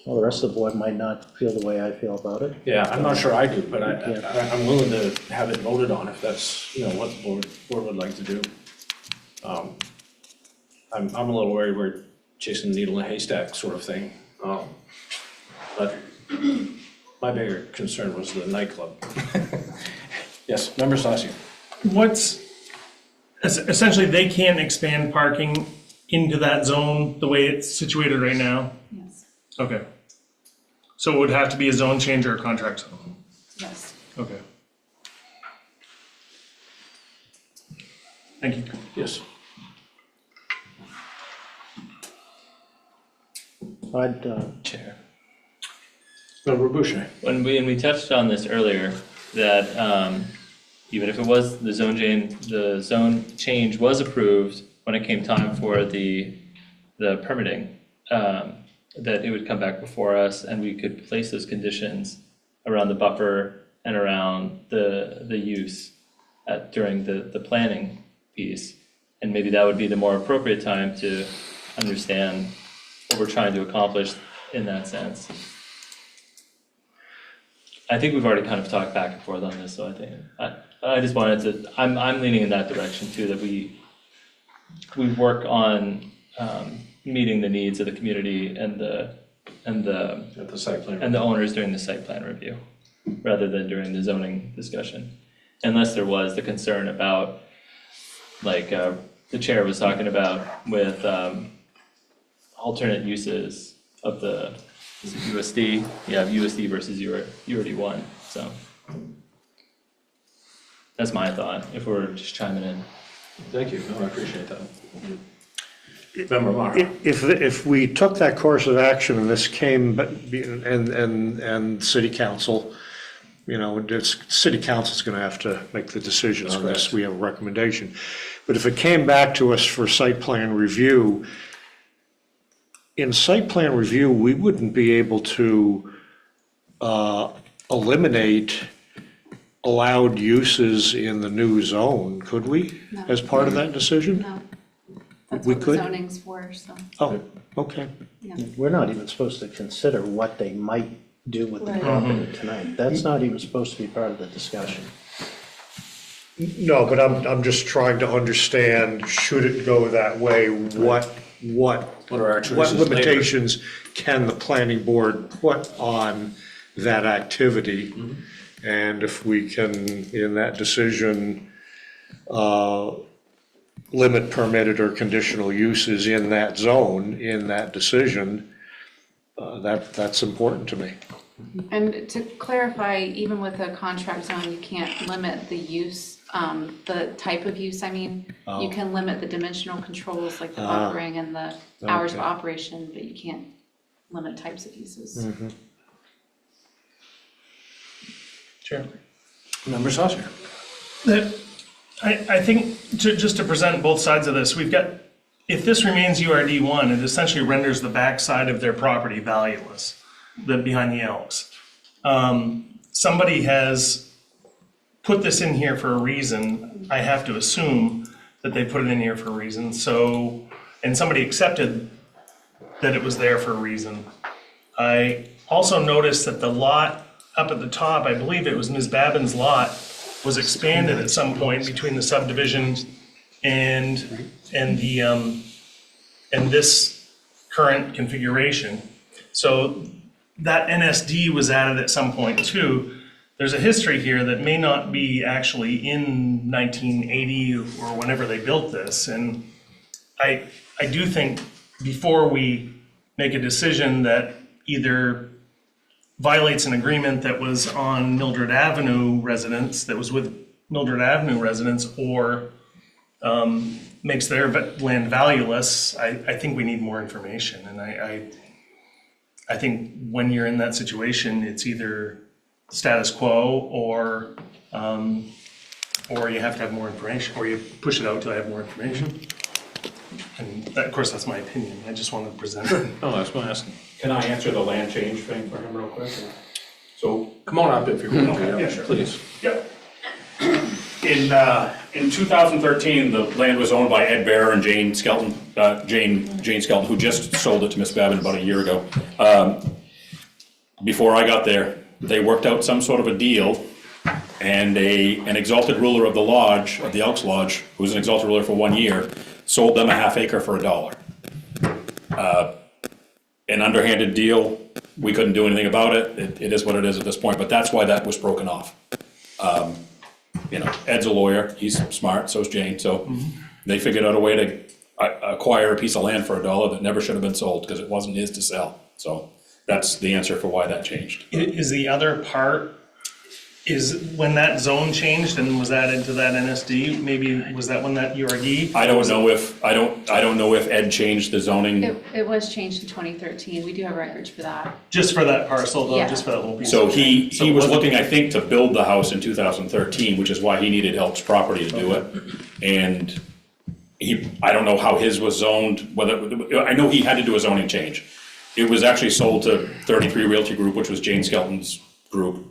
Well, the rest of the board might not feel the way I feel about it. Yeah, I'm not sure I do, but I'm willing to have it voted on if that's, you know, what the board would like to do. I'm a little worried we're chasing a needle in a haystack sort of thing. But my bigger concern was the nightclub. Yes, Member Sassi. Essentially, they can't expand parking into that zone the way it's situated right now? Yes, Okay. So it would have to be a zone change or a contract zone? yes. Okay. Thank you. Yes. Chair. Member Boucher. When we touched on this earlier, that even if it was the zone change was approved when it came time for the permitting, that it would come back before us and we could place those conditions around the buffer and around the use during the planning piece. And maybe that would be the more appropriate time to understand what we're trying to accomplish in that sense. I think we've already kind of talked back and forth on this, so I think, I just wanted to, I'm leaning in that direction too, that we work on meeting the needs of the community and the site plan and the owners during the site plan review, rather than during the zoning discussion. Unless there was the concern about, like, the chair was talking about with alternate uses of the, is it USD? Yeah, USD versus URD1, so. That's my thought, if we're just chiming in. Thank you, no, I appreciate that. Member Mara. if we took that course of action and this came, but, and city council, you know, city council's gonna have to make the decision on this, we have a recommendation. But if it came back to us for site plan review, in site plan review, we wouldn't be able to eliminate allowed uses in the new zone, could we, No. as part of that decision? No, that's We what the could? zoning's for, so, Oh, okay. yeah. We're not even supposed to consider what they might do with the Right. property tonight. That's not even supposed to be part of the discussion. No, but I'm just trying to understand, should it go that way, what are our choices what later? limitations can the planning board put on that activity? And if we can, in that decision, limit permitted or conditional uses in that zone, in that decision, that's important to me. And to clarify, even with a contract zone, you can't limit the use, the type of use, I mean. Oh. You can limit the dimensional controls like the Ah. buffering and the hours of Okay. operation, but you can't limit types of uses. Mhm. Sure. Member Saucier. I think, just to present both sides of this, we've got, if this remains URD one, it essentially renders the backside of their property valueless, behind the Elks. Somebody has put this in here for a reason. I have to assume that they put it in here for a reason, so, and somebody accepted that it was there for a reason. I also noticed that the lot up at the top, I believe it was Ms. Babin's lot, was expanded at some point between the subdivision and the, and this current configuration. So that NSD was added at some point too. There's a history here that may not be actually in 1980 or whenever they built this. And I do think before we make a decision that either violates an agreement that was on Mildred Avenue residents, that was with Mildred Avenue residents, or makes their land valueless, I think we need more information. And I think when you're in that situation, it's either status quo or you have to have more information, or you push it out till I have more information. And that, of course, that's my opinion. I just wanted to present it. Oh, that's what I'm asking. Can I answer the land change thing for him real quick? So, come on up if you will. Okay, yeah, sure. Please. Yep. In 2013, the land was owned by Ed Bear and Jane Skelton, Jane Skelton, who just sold it to Miss Babin about a year ago. Before I got there, they worked out some sort of a deal, and an exalted ruler of the lodge, of the Elks Lodge, who was an exalted ruler for 1 year, sold them a half acre for $1. An underhanded deal, we couldn't do anything about it. It is what it is at this point, but that's why that was broken off. You know, Ed's a lawyer, he's smart, so is Jane, so they figured out a way to acquire a piece of land for $1 that never should have been sold, because it wasn't his to sell. So that's the answer for why that changed. Is the other part, is when that zone changed and was added to that NSD, maybe was that when that URD? I don't know if Ed changed the zoning. It was changed in 2013. We do have records for that. Just for that parcel though, Yeah. just for that little piece? So of he it was wasn't- looking, I think, to build the house in 2013, which is why he needed Elks property to do it. And I don't know how his was zoned, I know he had to do a zoning change. It was actually sold to 33 Realty Group, which was Jane Skelton's group.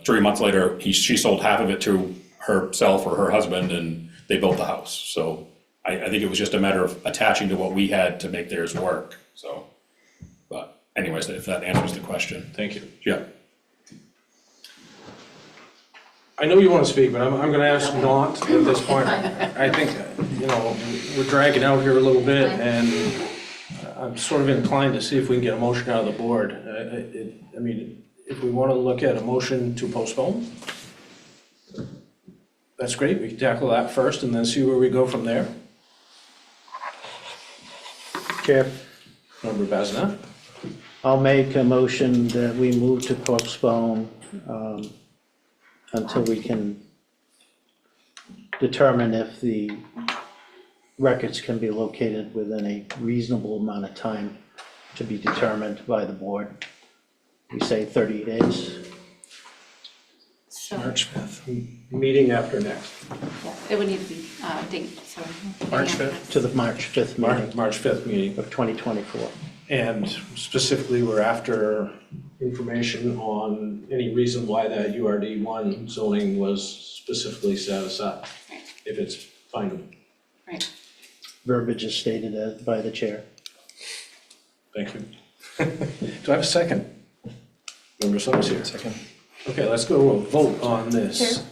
3 months later, she sold half of it to herself or her husband, and they built the house. So I think it was just a matter of attaching to what we had to make theirs work, so. But anyways, if that answers the question. Thank you. Yeah. I know you want to speak, but I'm going to ask not at this point. I think, you know, we're dragging out here a little bit, and I'm sort of inclined to see if we can get a motion out of the board. I mean, if we want to look at a motion to postpone, that's great. We can tackle that first and then see where we go from there. Chair, Member Bazinet? I'll make a motion that we move to postpone until we can determine if the records can be located within a reasonable amount of time to be determined by the board. We say 30 days. So, March 5th, meeting after next. yeah, it would need to be, date, so. March yeah. 5th? To the March 5th meeting March 5th meeting. of 2024. And specifically, we're after information on any reason why that URD1 zoning was specifically set aside, Right. if it's findable. Right. Verbiage is stated by the chair. Thank you. Do I have a second? Member Summers here. Second. Okay, let's go vote on this.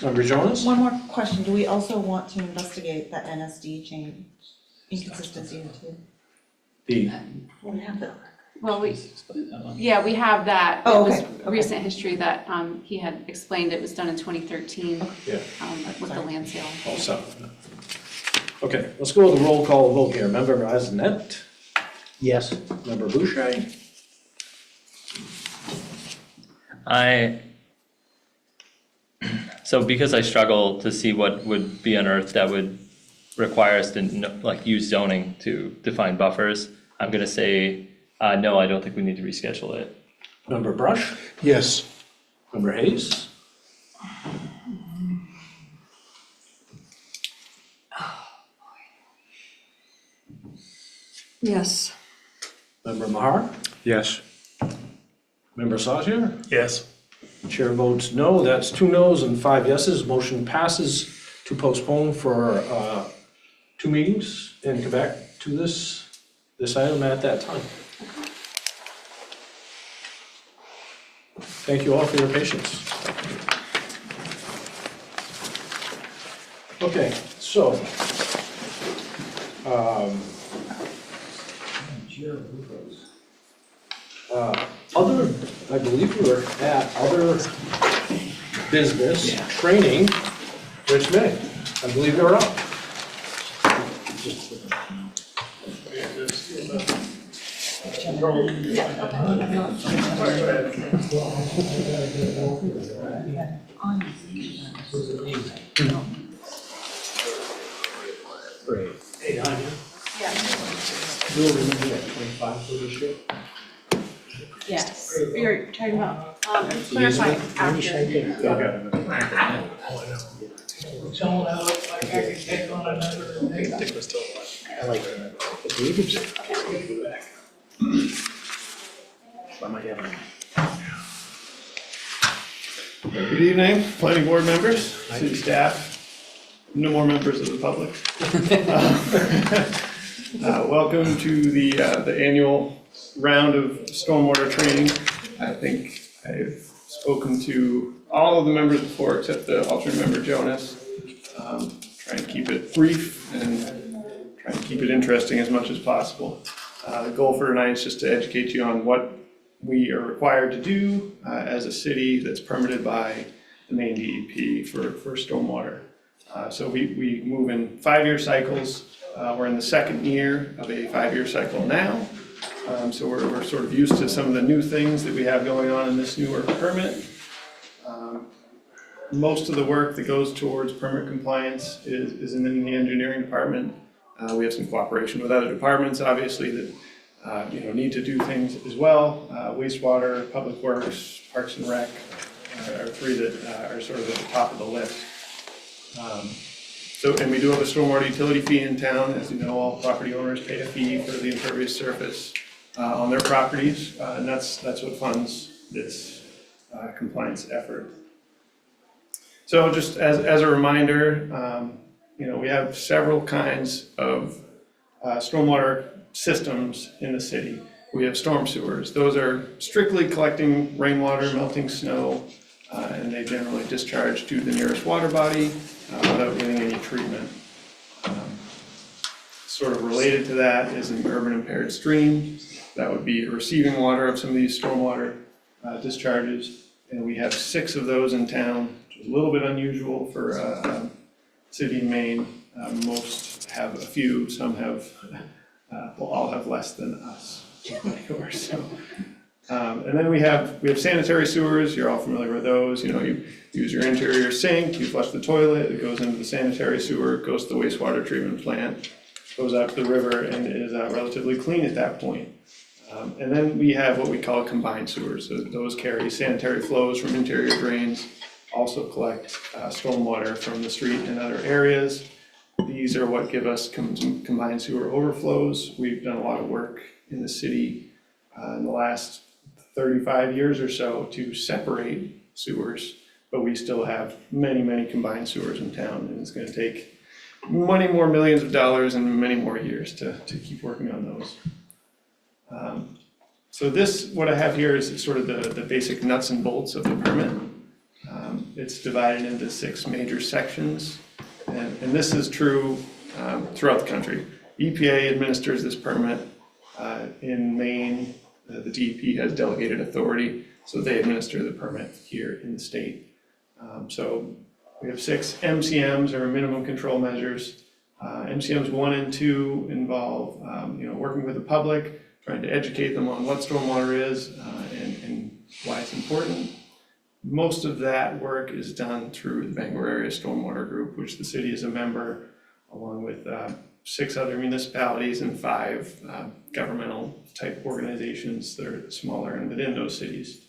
Member Jonas? One more question, do we also want to investigate that NSD change, inconsistency too? The, We have that. Well, we have that. Oh, It was okay, recent history that he had explained. It was done in 2013 yeah, with the land sale. all set. Okay, let's go with the roll call vote here. Member Maisonette? Yes. Member Boucher? So because I struggle to see what would be unearthed that would require us to use zoning to define buffers, I'm gonna say, no, I don't think we need to reschedule it. Member Brush? Yes. Member Hayes? Yes. Member Mahar? Yes. Member Sauter? Yes. Chair votes no, that's 2 noes and 5 yeses. Motion passes to postpone for 2 meetings and come back to this item at that time. Thank you all for your patience. Okay, so, I believe we were at other business, training, Rich May. I believe you're up. Hey, Anya. You'll remember that 25 for this year? Yes, you're talking about, clarify after. I like it. Good evening, planning board members, city staff, no more members of the public. Welcome to the annual round of stormwater training. I think I've spoken to all of the members before except the alternate member Jonas. Try and keep it brief and try and keep it interesting as much as possible. The goal for tonight is just to educate you on what we are required to do as a city that's permitted by the Maine DEP for stormwater. So we move in 5-year cycles. We're in the second year of a 5-year cycle now. So we're sort of used to some of the new things that we have going on in this newer permit. Most of the work that goes towards permit compliance is in the engineering department. We have some cooperation with other departments, obviously, that need to do things as well. Wastewater, Public Works, Parks and Rec are 3 that are sort of at the top of the list. And we do have a stormwater utility fee in town. As you know, all property owners pay a fee for the impervious surface on their properties, and that's what funds this compliance effort. So just as a reminder, we have several kinds of stormwater systems in the city. We have storm sewers. Those are strictly collecting rainwater, melting snow, and they generally discharge to the nearest water body without getting any treatment. Sort of related to that is an urban impaired stream. That would be receiving water of some of these stormwater discharges. And we have 6 of those in town, which is a little bit unusual for a city in Maine. Most have a few, some have, will all have less than us. So, And then we have sanitary sewers, you're all familiar with those, you know, you use your interior sink, you flush the toilet, it goes into the sanitary sewer, it goes to the wastewater treatment plant, goes out to the river and is relatively clean at that point. And then we have what we call combined sewers, so those carry sanitary flows from interior drains, also collect stormwater from the street and other areas. These are what give us combined sewer overflows. We've done a lot of work in the city in the last 35 years or so to separate sewers, but we still have many, many combined sewers in town, and it's gonna take many more millions of dollars and many more years to keep working on those. So this, what I have here is sort of the basic nuts and bolts of the permit. It's divided into 6 major sections, and this is true throughout the country. EPA administers this permit. In Maine, the DEP has delegated authority, so they administer the permit here in the state. So we have 6 MCMs, or minimum control measures. MCMs 1 and 2 involve working with the public, trying to educate them on what stormwater is and why it's important. Most of that work is done through the Bangor Area Stormwater Group, which the city is a member, along with 6 other municipalities and 5 governmental type organizations that are smaller and within those cities.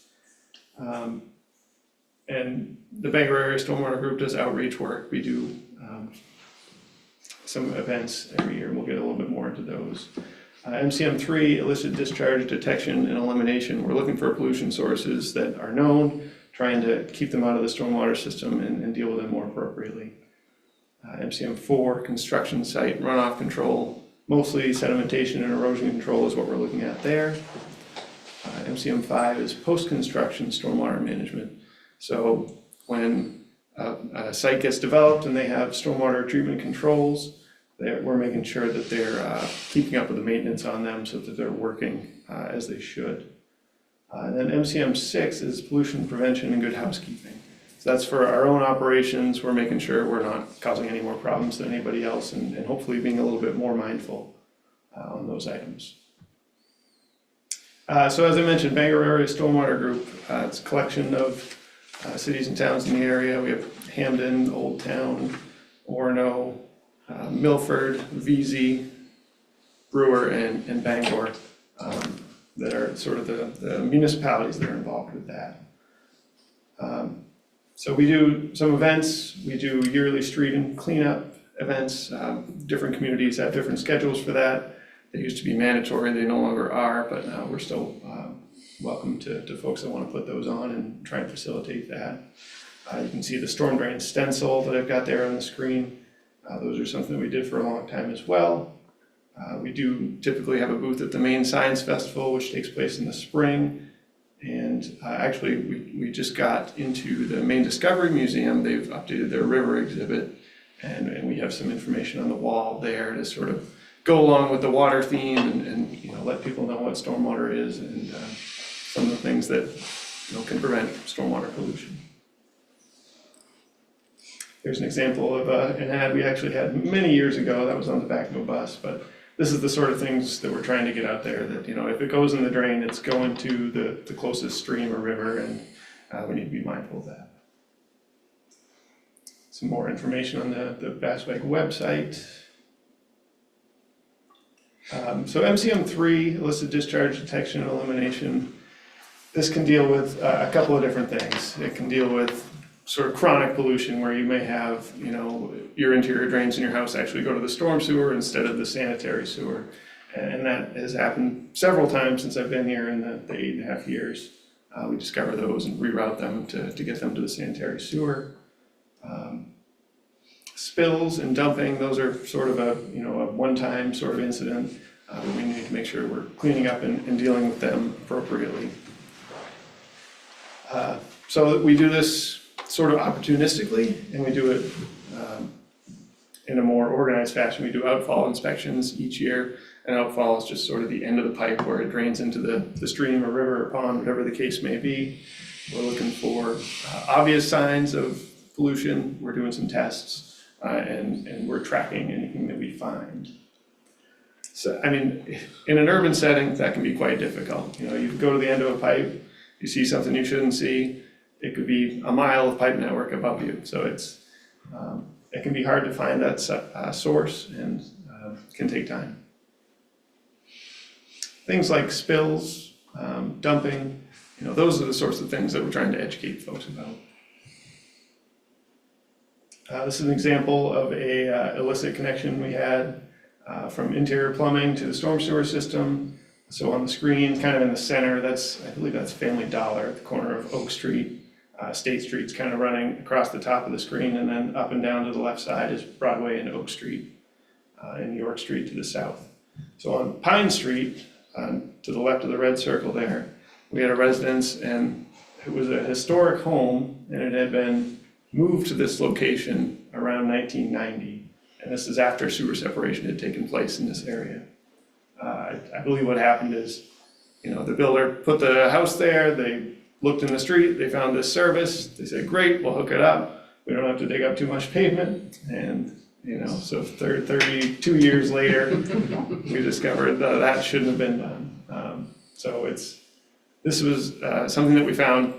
And the Bangor Area Stormwater Group does outreach work. We do some events every year, and we'll get a little bit more into those. MCM3, illicit discharge detection and elimination. We're looking for pollution sources that are known, trying to keep them out of the stormwater system and deal with them more appropriately. MCM4, construction site runoff control. Mostly sedimentation and erosion control is what we're looking at there. MCM5 is post-construction stormwater management. So when a site gets developed and they have stormwater treatment controls, we're making sure that they're keeping up with the maintenance on them so that they're working as they should. And then MCM6 is pollution prevention and good housekeeping. So that's for our own operations. We're making sure we're not causing any more problems than anybody else, and hopefully being a little bit more mindful on those items. So as I mentioned, Bangor Area Stormwater Group, it's a collection of cities and towns in the area. We have Hamden, Old Town, Orono, Milford, VZ, Brewer, and Bangor that are sort of the municipalities that are involved with that. So we do some events. We do yearly street and cleanup events. Different communities have different schedules for that. They used to be mandatory, they no longer are, but we're still welcome to folks that want to put those on and try and facilitate that. You can see the storm drain stencil that I've got there on the screen. Those are something that we did for a long time as well. We do typically have a booth at the Maine Science Festival, which takes place in the spring. And actually, we just got into the Maine Discovery Museum. They've updated their river exhibit, and we have some information on the wall there to sort of go along with the water theme and let people know what stormwater is and some of the things that can prevent stormwater pollution. Here's an example of an ad we actually had many years ago that was on the back of a bus, but this is the sort of things that we're trying to get out there, that if it goes in the drain, it's going to the closest stream or river, and we need to be mindful of that. Some more information on the BASWAG website. So MCM3, illicit discharge detection and elimination, this can deal with a couple of different things. It can deal with sort of chronic pollution where you may have, your interior drains in your house actually go to the storm sewer instead of the sanitary sewer. And that has happened several times since I've been here in the 8.5 years. We discover those and reroute them to get them to the sanitary sewer. Spills and dumping, those are sort of a one-time sort of incident. We need to make sure we're cleaning up and dealing with them appropriately. So we do this sort of opportunistically, and we do it in a more organized fashion. We do outfall inspections each year, and outfall is just sort of the end of the pipe where it drains into the stream or river or pond, whatever the case may be. We're looking for obvious signs of pollution. We're doing some tests, and we're tracking anything that we find. So, I mean, in an urban setting, that can be quite difficult. You know, you go to the end of a pipe, you see something you shouldn't see, it could be a mile of pipe network above you. So it can be hard to find that source and can take time. Things like spills, dumping, you know, those are the sorts of things that we're trying to educate folks about. This is an example of a illicit connection we had from interior plumbing to the storm sewer system. So on the screen, kind of in the center, I believe that's Family Dollar at the corner of Oak Street. State Street's kind of running across the top of the screen, and then up and down to the left side is Broadway and Oak Street, and York Street to the south. So on Pine Street, to the left of the red circle there, we had a residence, and it was a historic home, and it had been moved to this location around 1990. And this is after sewer separation had taken place in this area. I believe what happened is, you know, the builder put the house there, they looked in the street, they found this service, they said, great, we'll hook it up. We don't have to dig up too much pavement. And, you know, so 32 years later, we discovered that shouldn't have been done. So this was something that we found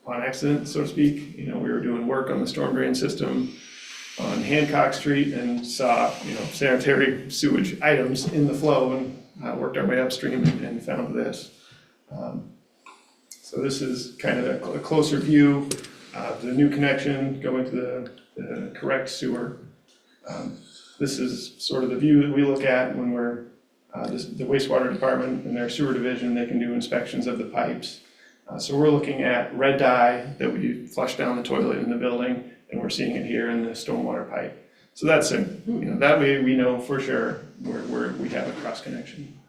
on accident, so to speak. You know, we were doing work on the storm drain system on Hancock Street and saw, you know, sanitary sewage items in the flow, and worked our way upstream and found this. So this is kind of a closer view of the new connection going to the correct sewer. This is sort of the view that we look at when we're, the wastewater department and their sewer division, they can do inspections of the pipes. So we're looking at red dye that we flush down the toilet in the building, and we're seeing it here in the stormwater pipe. So that's you know, that way we know for sure where we have a cross connection.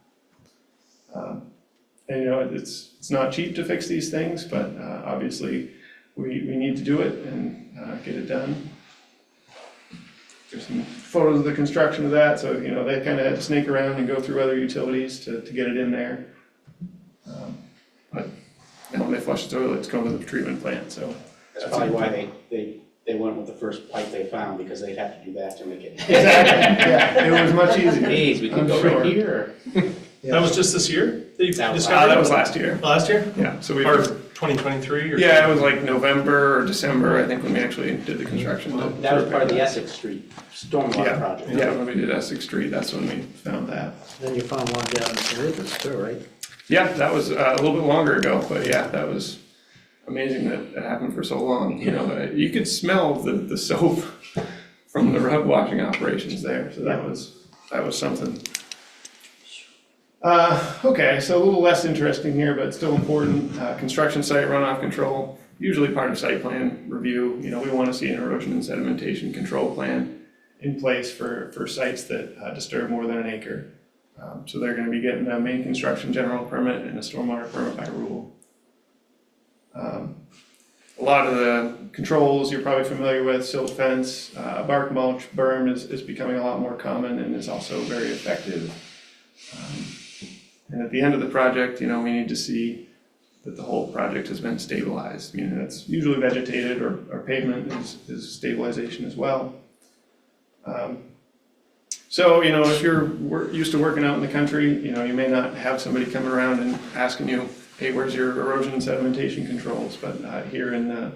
And you know, it's not cheap to fix these things, but obviously we need to do it and get it done. There's some photos of the construction of that, so you know, they kind of had to snake around and go through other utilities to get it in there. But you know, when they flush the toilet, it's going to the treatment plant, so. That's probably why they went with the first pipe they found, because they'd have to do that to make it. Exactly, yeah, it was much easier. Geez, we can I'm go sure. right here. That was just this year? That you That was- discovered? That was last year. Last year? Yeah, so we. Or 2023 or? Yeah, it was like November or December, I think, when we actually did the construction. That was part of the Essex Street stormwater project. Yeah, when we did Essex Street, that's when we found that. Then you found one down in Cerritos too, right? Yeah, that was a little bit longer ago, but yeah, that was amazing that it happened for so long. You know, you could smell the soap from the rug washing operations there, so that was something. Okay, so a little less interesting here, but still important. Construction site runoff control, usually part of site plan review. You know, we want to see an erosion and sedimentation control plan in place for sites that disturb more than an acre. So they're going to be getting a main construction general permit and a stormwater permit by rule. A lot of the controls you're probably familiar with, silt fence, bark mulch, berm is becoming a lot more common and is also very effective. And at the end of the project, you know, we need to see that the whole project has been stabilized. You know, that's usually vegetated or pavement is stabilization as well. So, you know, if you're used to working out in the country, you know, you may not have somebody coming around and asking you, hey, where's your erosion and sedimentation controls? But here in the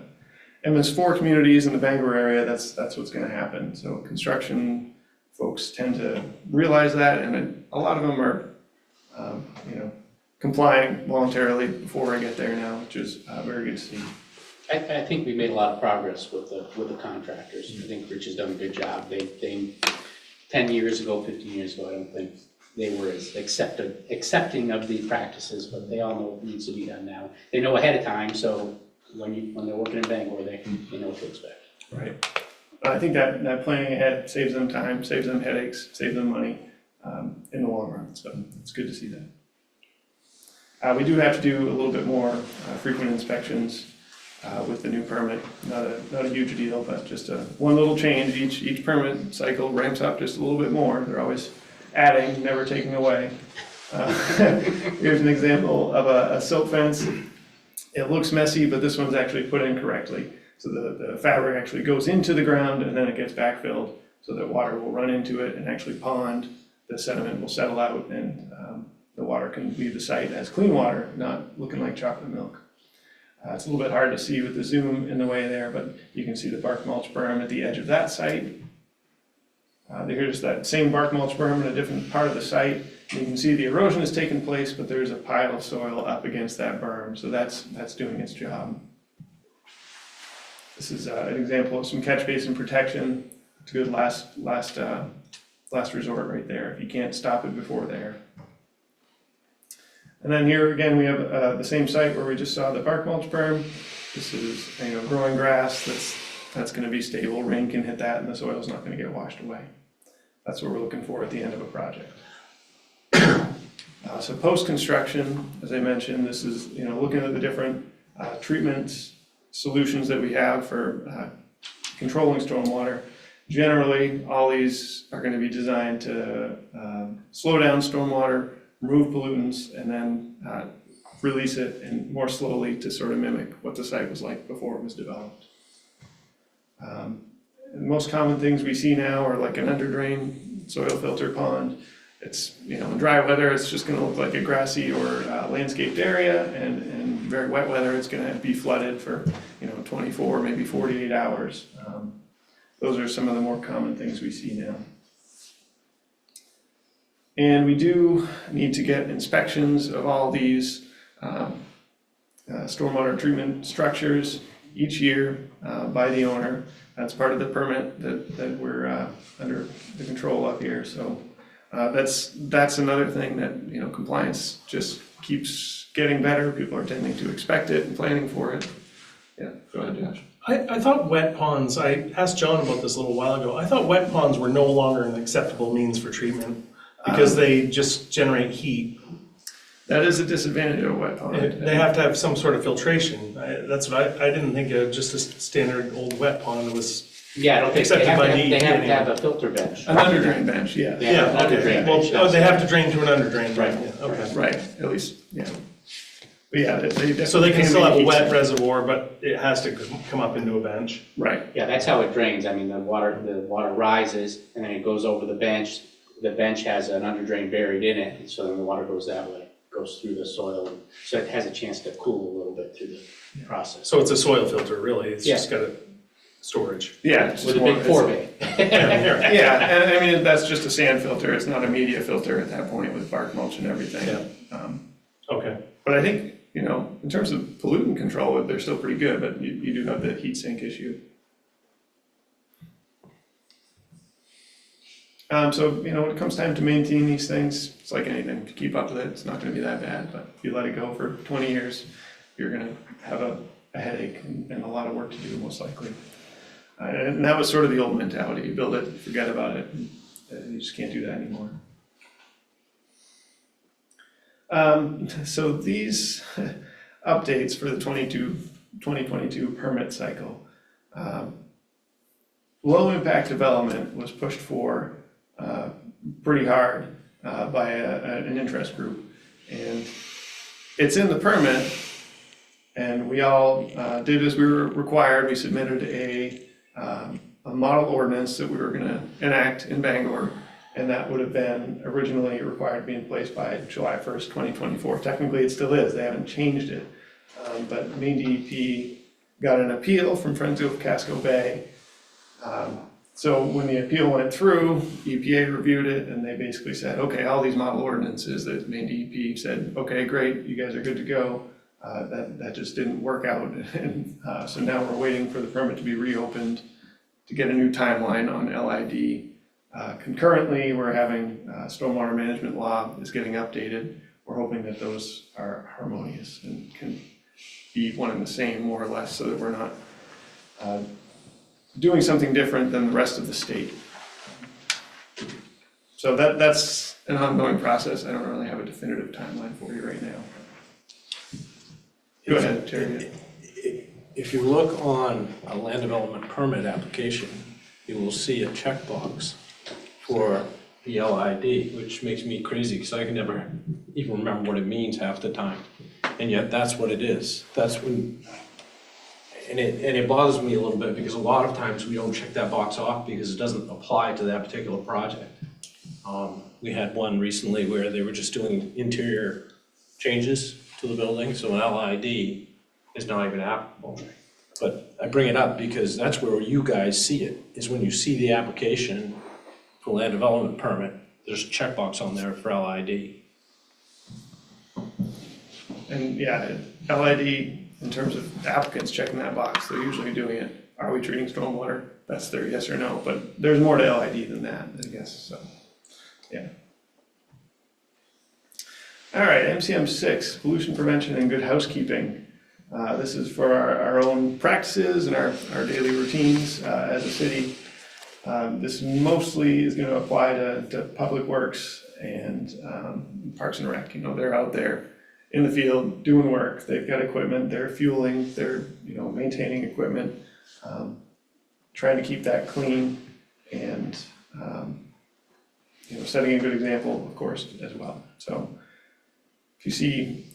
MS4 communities in the Bangor area, that's what's going to happen. So construction folks tend to realize that, and a lot of them are, you know, complying voluntarily before I get there now, which is very good to see. I think we made a lot of progress with the contractors. I think Rich has done a good job. They 10 years ago, 15 years ago, I don't think they were as accepting of the practices, but they all know what needs to be done now. They know ahead of time, so when they're working in Bangor, they know what to expect. Right. I think that planning ahead saves them time, saves them headaches, saves them money in the long run. So it's good to see that. We do have to do a little bit more frequent inspections with the new permit. Not a huge deal, but just one little change. Each permit cycle ramps up just a little bit more. They're always adding, never taking away. Here's an example of a silt fence. It looks messy, but this one's actually put in correctly. So the fabric actually goes into the ground and then it gets backfilled so that water will run into it and actually pond the sediment will settle out and the water can leave the site as clean water, not looking like chocolate milk. It's a little bit hard to see with the zoom in the way there, but you can see the bark mulch berm at the edge of that site. Here's that same bark mulch berm in a different part of the site. You can see the erosion has taken place, but there's a pile of soil up against that berm, so that's doing its job. This is an example of some catch basin protection. It's a good last resort right there, if you can't stop it before there. And then here again, we have the same site where we just saw the bark mulch berm. This is growing grass that's going to be stable. Rain can hit that and the soil's not going to get washed away. That's what we're looking for at the end of a project. So post-construction, as I mentioned, this is looking at the different treatment solutions that we have for controlling stormwater. Generally, all these are going to be designed to slow down stormwater, remove pollutants, and then release it and more slowly to sort of mimic what the site was like before it was developed. The most common things we see now are like an underdrain soil filter pond. It's, in dry weather, it's just going to look like a grassy or landscaped area, and in very wet weather, it's going to be flooded for 24, maybe 48 hours. Those are some of the more common things we see now. And we do need to get inspections of all these stormwater treatment structures each year by the owner. That's part of the permit that we're under the control of here. So that's another thing that compliance just keeps getting better. People are tending to expect it and planning for it. Yeah, go ahead, Josh. I thought wet ponds, I asked John about this a little while ago, I thought wet ponds were no longer an acceptable means for treatment because they just generate heat. That is a disadvantage of a wet pond. They have to have some sort of filtration. That's what I didn't think just a standard old wet pond was Yeah, I don't think they accepted have by to DEP. have, they have to have a filter bench. An underdrain bench, yeah. Yeah, an okay. underdrain Well, bench, oh, they yes. have to drain to an underdrain, right? Yeah, okay. Right, at least, yeah. But yeah, they So they can definitely still have a keep wet some- reservoir, but it has to come up into a bench. Right. Yeah, that's how it drains. I mean, the water rises and then it goes over the bench. The bench has an underdrain buried in it, and so then the water goes that way, goes through the soil. So it has a chance to cool a little bit through the process. So it's a soil filter, really. It's Yeah. just got a storage. Yeah. it's With a more- big forebay. Yeah, and I mean, that's just a sand filter. It's not a media filter at that point with bark mulch and everything. Yeah. Okay. But I think, in terms of pollutant control, they're still pretty good, but you do have the heat sink issue. So, when it comes time to maintain these things, it's like anything, to keep up with it, it's not gonna be that bad, but if you let it go for 20 years, you're gonna have a headache and a lot of work to do, most likely. And that was sort of the old mentality, you build it, forget about it, and you just can't do that anymore. So these updates for the 2022 permit cycle, low impact development was pushed for pretty hard by an interest group. And it's in the permit, and we all did as we were required. We submitted a model ordinance that we were gonna enact in Bangor, and that would have been originally required to be in place by July 1st, 2024. Technically, it still is, they haven't changed it. But Maine DEP got an appeal from Friends of Casco Bay. So when the appeal went through, EPA reviewed it, and they basically said, okay, all these model ordinances that Maine DEP said, okay, great, you guys are good to go. That just didn't work out. And so now we're waiting for the permit to be reopened to get a new timeline on LID. Concurrently, we're having stormwater management law is getting updated. We're hoping that those are harmonious and can be one and the same, more or less, so that we're not doing something different than the rest of the state. So that's an ongoing process. I don't really have a definitive timeline for you right now. Go ahead, Terry. If you look on a land development permit application, you will see a checkbox for the LID, which makes me crazy because I can never even remember what it means half the time. And yet that's what it is. That's when, and it bothers me a little bit because a lot of times we don't check that box off because it doesn't apply to that particular project. We had one recently where they were just doing interior changes to the building, so an LID is not even applicable. But I bring it up because that's where you guys see it, is when you see the application for land development permit, there's a checkbox on there for LID. And yeah, LID, in terms of applicants checking that box, they're usually doing it, are we treating stormwater? That's their yes or no, but there's more to LID than that, I guess, so, yeah. All right, MCM 6, pollution prevention and good housekeeping. This is for our own practices and our daily routines as a city. This mostly is gonna apply to Public Works and Parks and Rec. You know, they're out there in the field doing work. They've got equipment, they're fueling, they're, you know, maintaining equipment, trying to keep that clean and, you know, setting a good example, of course, as well. So if you see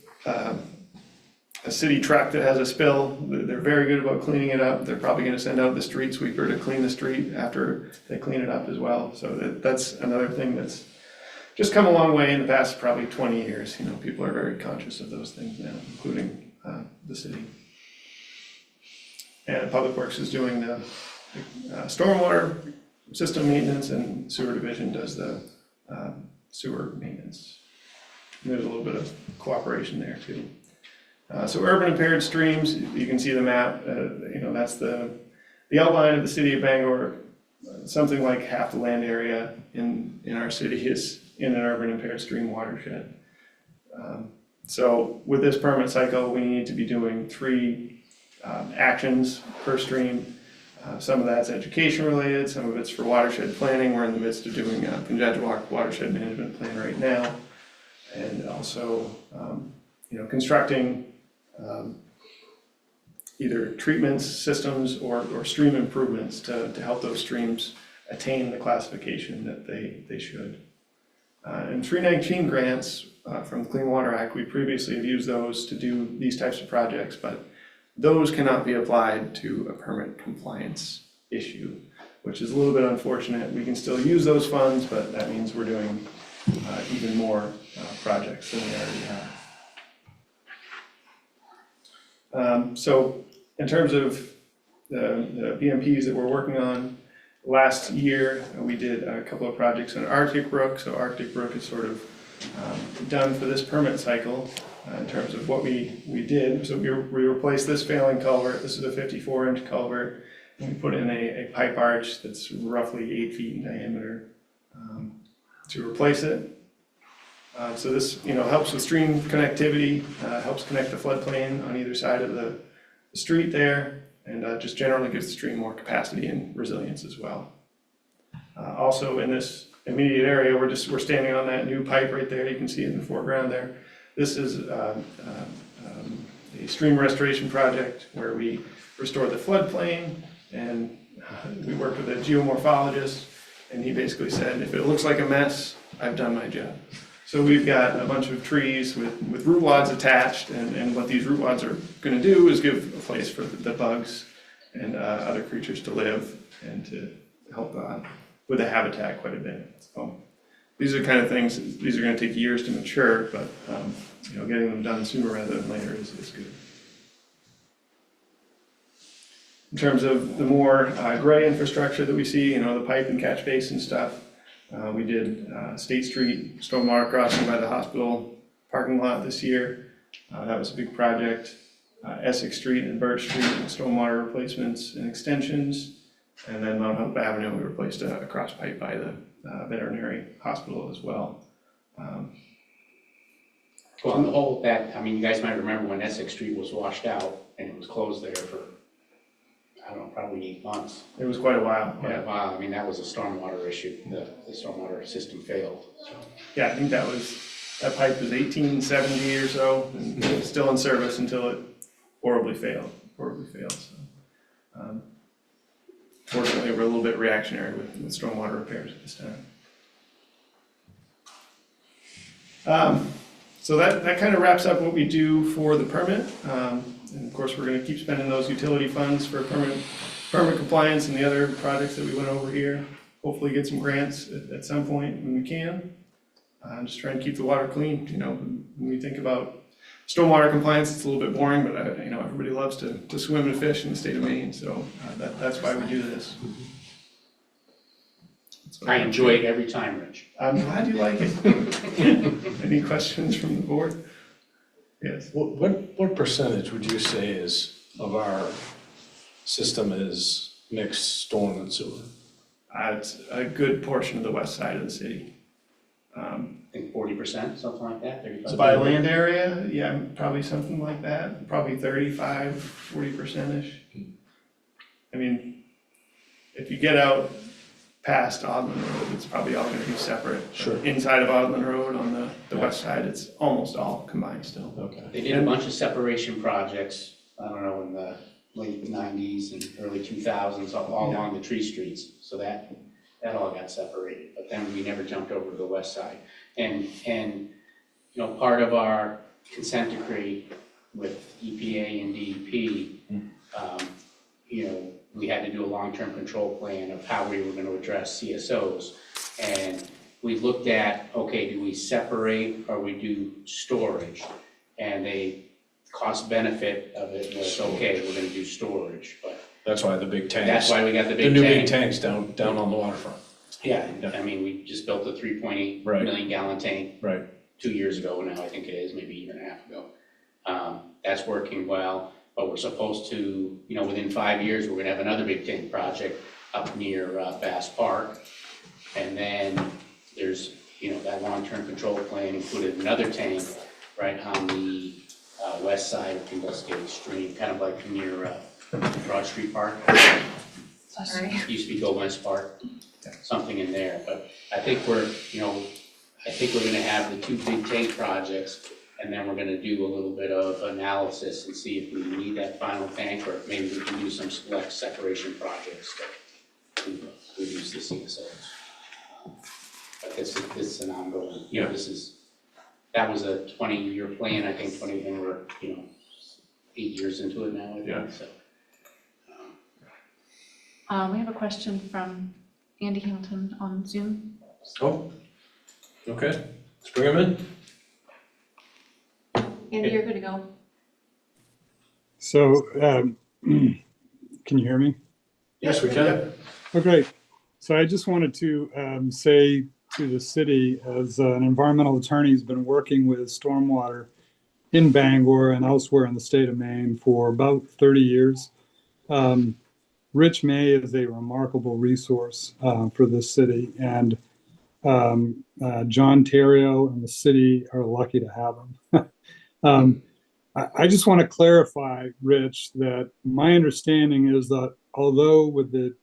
a city truck that has a spill, they're very good about cleaning it up. They're probably gonna send out the street sweeper to clean the street after they clean it up as well. So that's another thing that's just come a long way in the past probably 20 years. You know, people are very conscious of those things now, including the city. And Public Works is doing the stormwater system maintenance, and sewer division does the sewer maintenance. And there's a little bit of cooperation there too. So urban impaired streams, you can see the map, you know, that's the outline of the city of Bangor. Something like half the land area in our city is in an urban impaired stream watershed. So with this permit cycle, we need to be doing 3 actions per stream. Some of that's education related, some of it's for watershed planning. We're in the midst of doing a Pinjadawak watershed management plan right now. And also, you know, constructing either treatments, systems, or stream improvements to help those streams attain the classification that they should. And 319 grants from the Clean Water Act, we previously have used those to do these types of projects, but those cannot be applied to a permit compliance issue, which is a little bit unfortunate. We can still use those funds, but that means we're doing even more projects than we already have. So in terms of the BMPs that we're working on, last year we did a couple of projects on Arctic Brook. So Arctic Brook is sort of done for this permit cycle in terms of what we did. So we replaced this failing culvert. This is a 54-inch culvert. And we put in a pipe arch that's roughly 8 feet in diameter to replace it. So this, you know, helps with stream connectivity, helps connect the floodplain on either side of the street there, and just generally gives the stream more capacity and resilience as well. Also in this immediate area, we're standing on that new pipe right there. You can see it in the foreground there. This is a stream restoration project where we restore the floodplain, and we worked with a geomorphologist, and he basically said, if it looks like a mess, I've done my job. So we've got a bunch of trees with root wads attached, and what these root wads are going to do is give a place for the bugs and other creatures to live and to help with the habitat quite a bit. So these are kind of things, these are going to take years to mature, but you know, getting them done sooner rather than later is good. In terms of the more gray infrastructure that we see, you know, the pipe and catch basin stuff, we did State Street stormwater crossing by the hospital parking lot this year. That was a big project. Essex Street and Birch Street, stormwater replacements and extensions. And then Mount Hope Avenue, we replaced a cross pipe by the veterinary hospital as well. Well, the whole, I mean, you guys might remember when Essex Street was washed out and it was closed there for, I don't know, probably 8 months. It was quite a while. Quite a while. I mean, that was a stormwater issue. The stormwater system failed. So. Yeah, I think that pipe was 1870 or so, and it was still in service until it horribly failed. So, fortunately, we're a little bit reactionary with stormwater repairs at this time. So that kind of wraps up what we do for the permit. And of course, we're going to keep spending those utility funds for permit compliance and the other projects that we went over here. Hopefully get some grants at some point when we can. just trying to keep the water clean, you know, when we think about stormwater compliance, it's a little bit boring, but you know, everybody loves to swim and fish in the state of Maine, so that's why we do this. I enjoy it every time, Rich. I'm glad you like it. Any questions from the board? Yes. What percentage would you say is, of our system is mixed storm and sewer? It's a good portion of the west side of the city. I think 40%, something like that, 35%. So by land area, yeah, probably something like that, probably 40%-ish. I mean, if you get out past Odland Road, it's probably all gonna be separate. Sure. Inside of Odland Road on the west side, it's almost all combined still. Okay. They did a bunch of separation projects, I don't know, in the late 90s and early 2000s, all along the tree streets. So that all got separated, but then we never jumped over to the west side. And you know, part of our consent decree with EPA and DEP, you know, we had to do a long-term control plan of how we were gonna address CSOs. And we looked at, okay, do we separate or we do storage? And the cost benefit of it was, okay, we're gonna do storage, but. That's why the big tanks. That's why we got the big The new big tank. tanks down on the waterfront. Yeah, I mean, we just built a 3.8 Right. million gallon tank. Right. 2 years ago now, I think it is, maybe a year and a half ago. That's working well, but we're supposed to, you know, within 5 years, we're gonna have another big tank project up near Bass Park. And then there's, you know, that long-term control plan included another tank right on the west side of Investigating Stream, kind of like near Broad Street Park. Sorry. Used to be Gomez Park, something in there, but I think we're, you know, I think we're gonna have the two big tank projects, and then we're gonna do a little bit of analysis and see if we need that final tank, or maybe we can do some select separation projects to reduce the CSOs. But this is an ongoing, you know, that was a 20-year plan, I think, and we're, you know, 8 years into it now, I think, so. We have a question from Andy Hamilton on Zoom. Oh, okay, let's bring him in. Andy, you're good to go. So, can you hear me? Yes, we can. Oh, great. So I just wanted to say to the city, as an environmental attorney who's been working with stormwater in Bangor and elsewhere in the state of Maine for about 30 years, Rich May is a remarkable resource for this city, and John Terrio and the city are lucky to have him. I just want to clarify, Rich, that my understanding is that although with the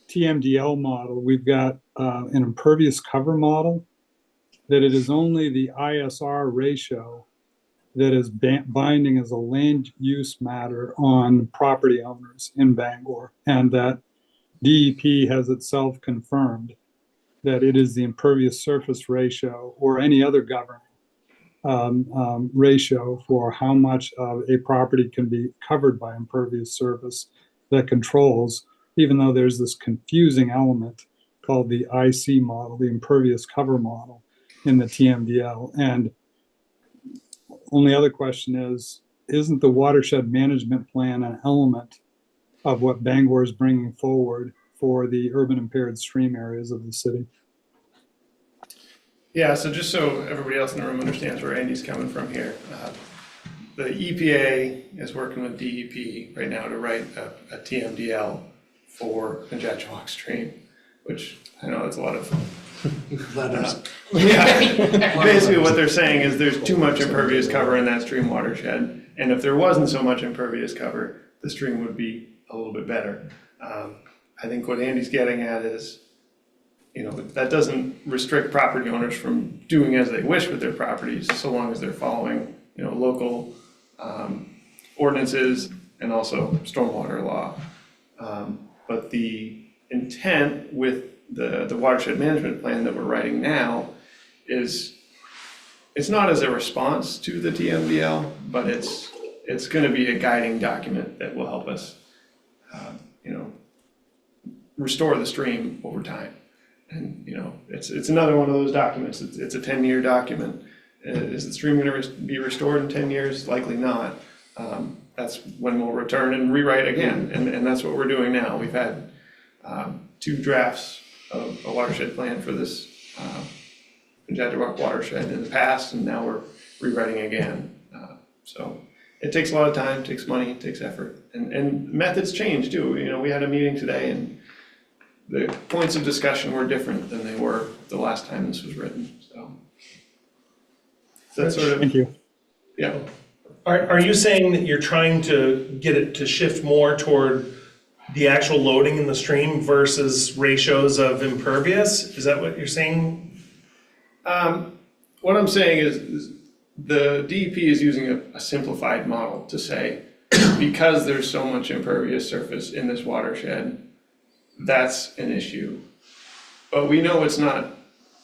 TMDL model, we've got an impervious cover model, that it is only the ISR ratio that is binding as a land use matter on property owners in Bangor, and that DEP has itself confirmed that it is the impervious surface ratio or any other governing ratio for how much of a property can be covered by impervious surface that controls, even though there's this confusing element called the IC model, the impervious cover model in the TMDL. And only other question is, isn't the watershed management plan an element of what Bangor is bringing forward for the urban impaired stream areas of the city? Yeah, so just so everybody else in the room understands where Andy's coming from here. The EPA is working with DEP right now to write a TMDL for Conjectuak Stream, which I know it's a lot of yeah. Basically what they're saying is there's too much impervious cover in that stream watershed, and if there wasn't so much impervious cover, the stream would be a little bit better. I think what Andy's getting at is, you know, that doesn't restrict property owners from doing as they wish with their properties, so long as they're following, you know, local ordinances and also stormwater law. But the intent with the watershed management plan that we're writing now is, it's not as a response to the TMDL, but it's going to be a guiding document that will help us, you know, restore the stream over time. And, you know, it's another one of those documents, it's a 10-year document. Is the stream gonna be restored in 10 years? Likely not. That's when we'll return and rewrite again, and that's what we're doing now. We've had 2 drafts of a watershed plan for this Pinjadawak watershed in the past, and now we're rewriting again. So it takes a lot of time, takes money, takes effort, and methods change too. You know, we had a meeting today and the points of discussion were different than they were the last time this was written, so. That's sort of. Thank you. Yeah. Are you saying that you're trying to get it to shift more toward the actual loading in the stream versus ratios of impervious? Is that what you're saying? What I'm saying is the DEP is using a simplified model to say, because there's so much impervious surface in this watershed, that's an issue. But we know it's not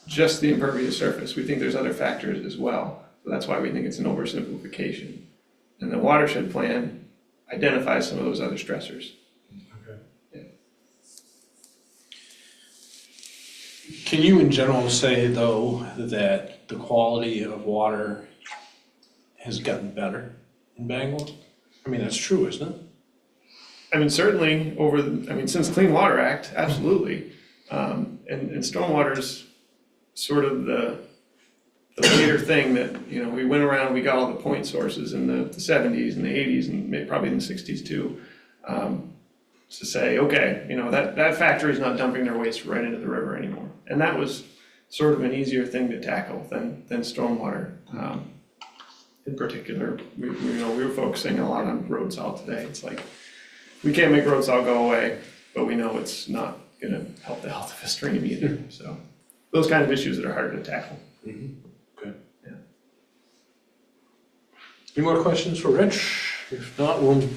just the impervious surface. We think there's other factors as well. So that's why we think it's an oversimplification. And the watershed plan identifies some of those other stressors. Can you in general say, though, that the quality of water has gotten better in Bangor? I mean, that's true, isn't it? I mean, certainly since Clean Water Act, absolutely. And stormwater's sort of the later thing that, you know, we went around, we got all the point sources in the 70s and the 80s and maybe probably in the 60s too. To say, okay, you know, that factory is not dumping their waste right into the river anymore. And that was sort of an easier thing to tackle than stormwater. In particular, we were focusing a lot on road salt today. It's like, we can't make road salt go away, but we know it's not gonna help the health of a stream either. So those kind of issues that are harder to tackle. Okay. Yeah. Any more questions for Rich? If not, we'll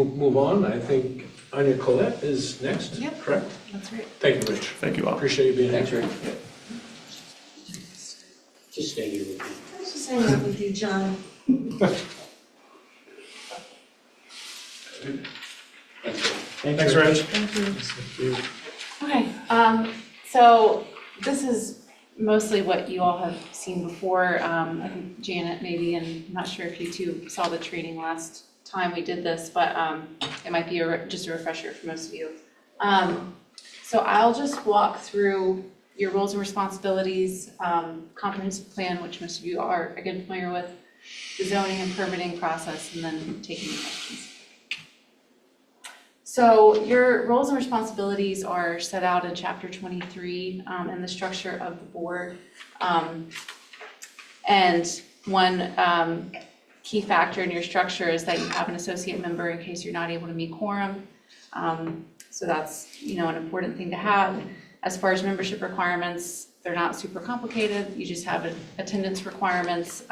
move on. I think Anya Colette is next, correct? That's right. Thank you, Rich. Thank you all. Appreciate you being here. Thanks, Rick. Just stay here with me. I was just hanging out with you, John. Thanks, Rich. Thank you. Okay, so this is mostly what you all have seen before. I think Janet maybe, and I'm not sure if you two saw the training last time we did this, but it might be just a refresher for most of you. So I'll just walk through your roles and responsibilities, comprehensive plan, which most of you are again familiar with, the zoning and permitting process, and then taking questions. So your roles and responsibilities are set out in chapter 23 in the structure of the board. And one key factor in your structure is that you have an associate member in case you're not able to meet quorum. So that's, you know, an important thing to have. As far as membership requirements, they're not super complicated. You just have attendance requirements,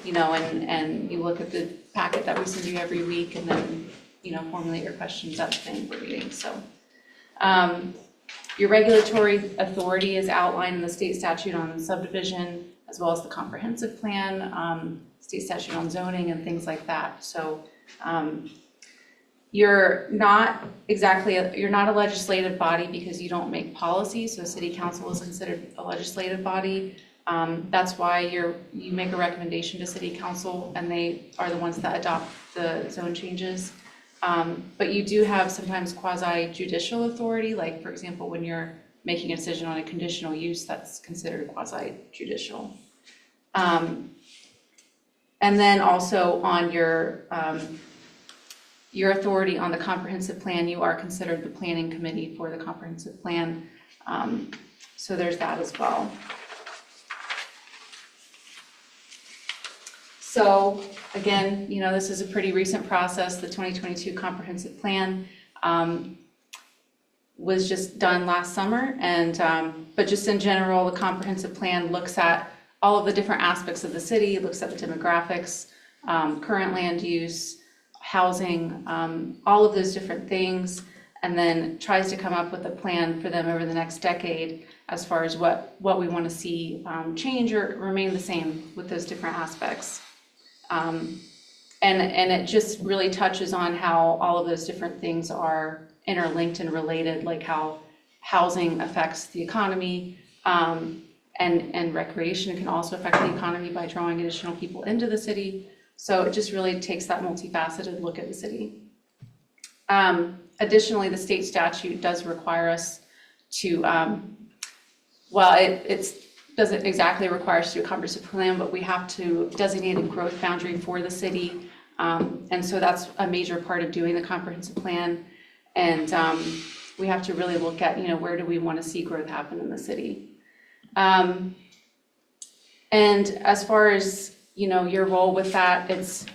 you know, and you look at the packet that we send you every week and then, you know, formulate your questions at the planning board meeting. So your regulatory authority is outlined in the state statute on subdivision, as well as the comprehensive plan, state statute on zoning and things like that. So you're not a legislative body because you don't make policy. So city council is considered a legislative body. That's why you make a recommendation to city council and they are the ones that adopt the zone changes. But you do have sometimes quasi-judicial authority, like for example, when you're making a decision on a conditional use, that's considered quasi-judicial. And then also on your authority on the comprehensive plan, you are considered the planning committee for the comprehensive plan. So there's that as well. So again, you know, this is a pretty recent process. The 2022 comprehensive plan was just done last summer, and but just in general, the comprehensive plan looks at all of the different aspects of the city, looks at the demographics, current land use, housing, all of those different things, and then tries to come up with a plan for them over the next decade as far as what we want to see change or remain the same with those different aspects. And it just really touches on how all of those different things are interlinked and related, like how housing affects the economy, and recreation can also affect the economy by drawing additional people into the city. So it just really takes that multifaceted look at the city. Additionally, the state statute does require us to, well, it doesn't exactly require us to do a comprehensive plan, but we have to designate a growth boundary for the city. And so that's a major part of doing the comprehensive plan. And we have to really look at, where do we want to see growth happen in the city? And as far as, your role with that, it's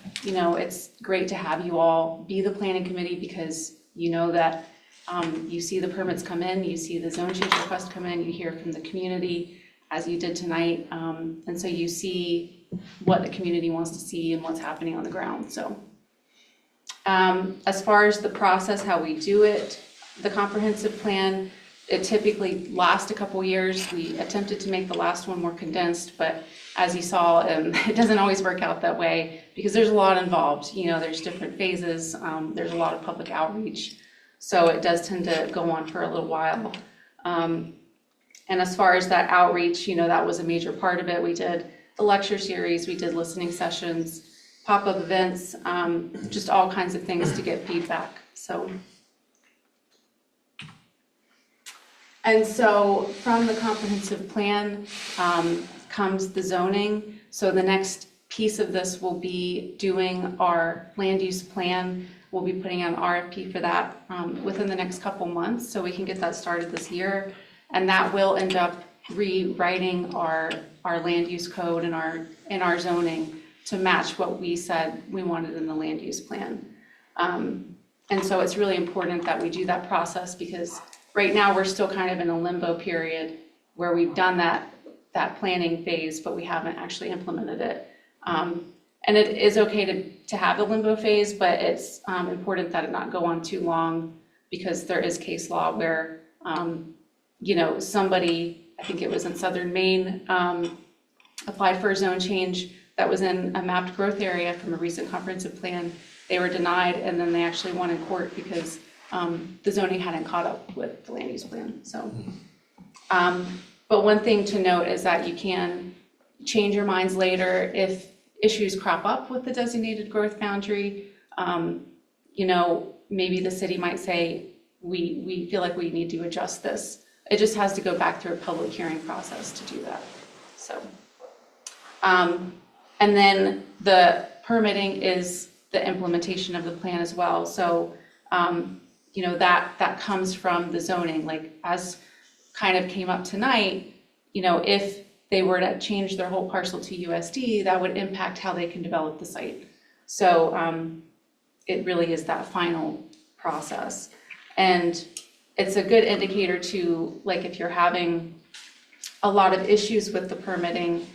great to have you all be the planning committee, because you know that you see the permits come in, you see the zone change request come in, you hear from the community as you did tonight. And so you see what the community wants to see and what's happening on the ground. So as far as the process, how we do it, the comprehensive plan, it typically lasts a couple years. We attempted to make the last one more condensed, but as you saw, it doesn't always work out that way because there's a lot involved. There's different phases. There's a lot of public outreach. So it does tend to go on for a little while. And as far as that outreach, that was a major part of it. We did the lecture series, we did listening sessions, pop-up events, just all kinds of things to get feedback. And so from the comprehensive plan comes the zoning. So the next piece of this will be doing our land use plan. We'll be putting out an RFP for that within the next couple months, so we can get that started this year. And that will end up rewriting our land use code and our zoning to match what we said we wanted in the land use plan. And so it's really important that we do that process, because right now we're still kind of in a limbo period where we've done that planning phase, but we haven't actually implemented it. And it is okay to have the limbo phase, but it's important that it not go on too long, because there is case law where, somebody, I think it was in Southern Maine, applied for a zone change that was in a mapped growth area from a recent comprehensive plan. They were denied, and then they actually won in court because the zoning hadn't caught up with the land use plan. So, but one thing to note is that you can change your minds later if issues crop up with the designated growth boundary. Maybe the city might say, we feel like we need to adjust this. It just has to go back through a public hearing process to do that. So, and then the permitting is the implementation of the plan as well. So, that comes from the zoning, like as kind of came up tonight, if they were to change their whole parcel to USD, that would impact how they can develop the site. So it really is that final process. And it's a good indicator to, like, if you're having a lot of issues with the permitting,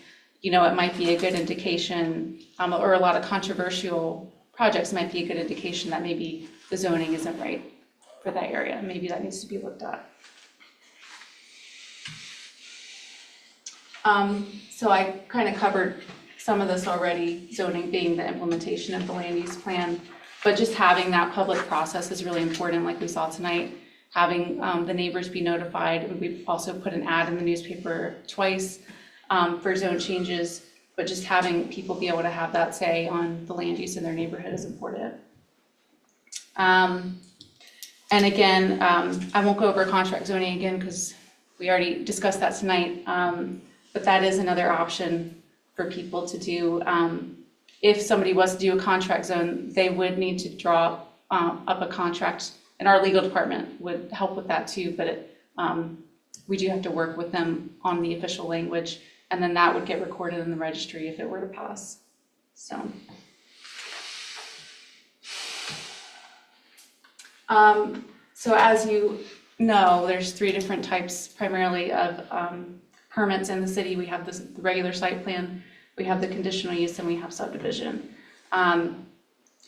it might be a good indication, or a lot of controversial projects might be a good indication that maybe the zoning isn't right for that area. Maybe that needs to be looked at. So I kind of covered some of this already, zoning being the implementation of the land use plan, but just having that public process is really important, like we saw tonight, having the neighbors be notified. And we've also put an ad in the newspaper twice for zone changes, but just having people be able to have that say on the land use in their neighborhood is important. And again, I won't go over contract zoning again because we already discussed that tonight. But that is another option for people to do. If somebody was to do a contract zone, they would need to draw up a contract, and our legal department would help with that too, but we do have to work with them on the official language, and then that would get recorded in the registry if it were to pass. So as you know, there's 3 different types primarily of permits in the city. We have the regular site plan, we have the conditional use, and we have subdivision.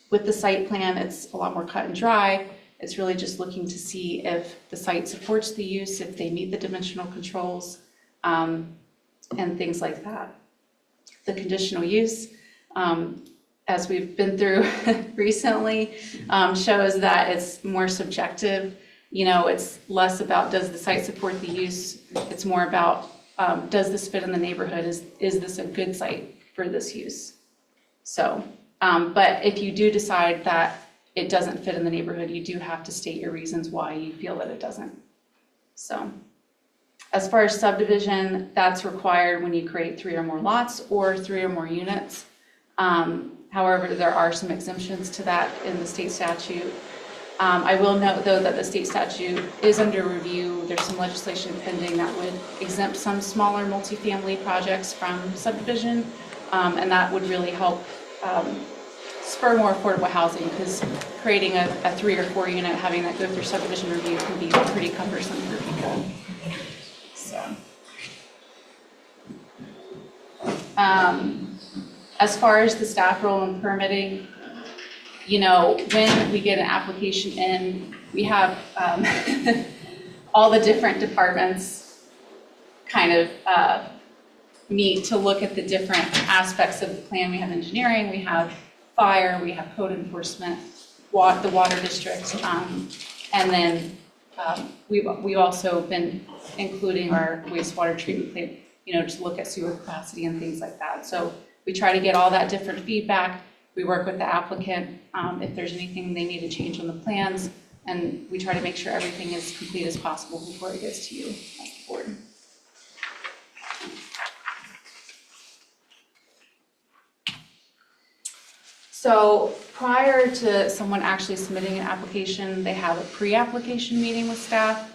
With the site plan, it's a lot more cut and dry. It's really just looking to see if the site supports the use, if they meet the dimensional controls, and things like that. The conditional use, as we've been through recently, shows that it's more subjective. it's less about does the site support the use? It's more about, does this fit in the neighborhood? Is this a good site for this use? So, but if you do decide that it doesn't fit in the neighborhood, you do have to state your reasons why you feel that it doesn't. So, as far as subdivision, that's required when you create 3 or more lots or 3 or more units. However, there are some exemptions to that in the state statute. I will note, though, that the state statute is under review. There's some legislation pending that would exempt some smaller multifamily projects from subdivision, and that would really help spur more affordable housing, because creating a 3 or 4 unit, having that go through subdivision review can be pretty cumbersome for people. So, as far as the staff role in permitting, when we get an application in, we have all the different departments kind of meet to look at the different aspects of the plan. We have engineering, we have fire, we have code enforcement, the water district, and then we've also been including our wastewater treatment plant, to look at sewer capacity and things like that. So we try to get all that different feedback. We work with the applicant if there's anything they need to change on the plans, and we try to make sure everything is complete as possible before it gets to you as the board. So prior to someone actually submitting an application, they have a pre-application meeting with staff,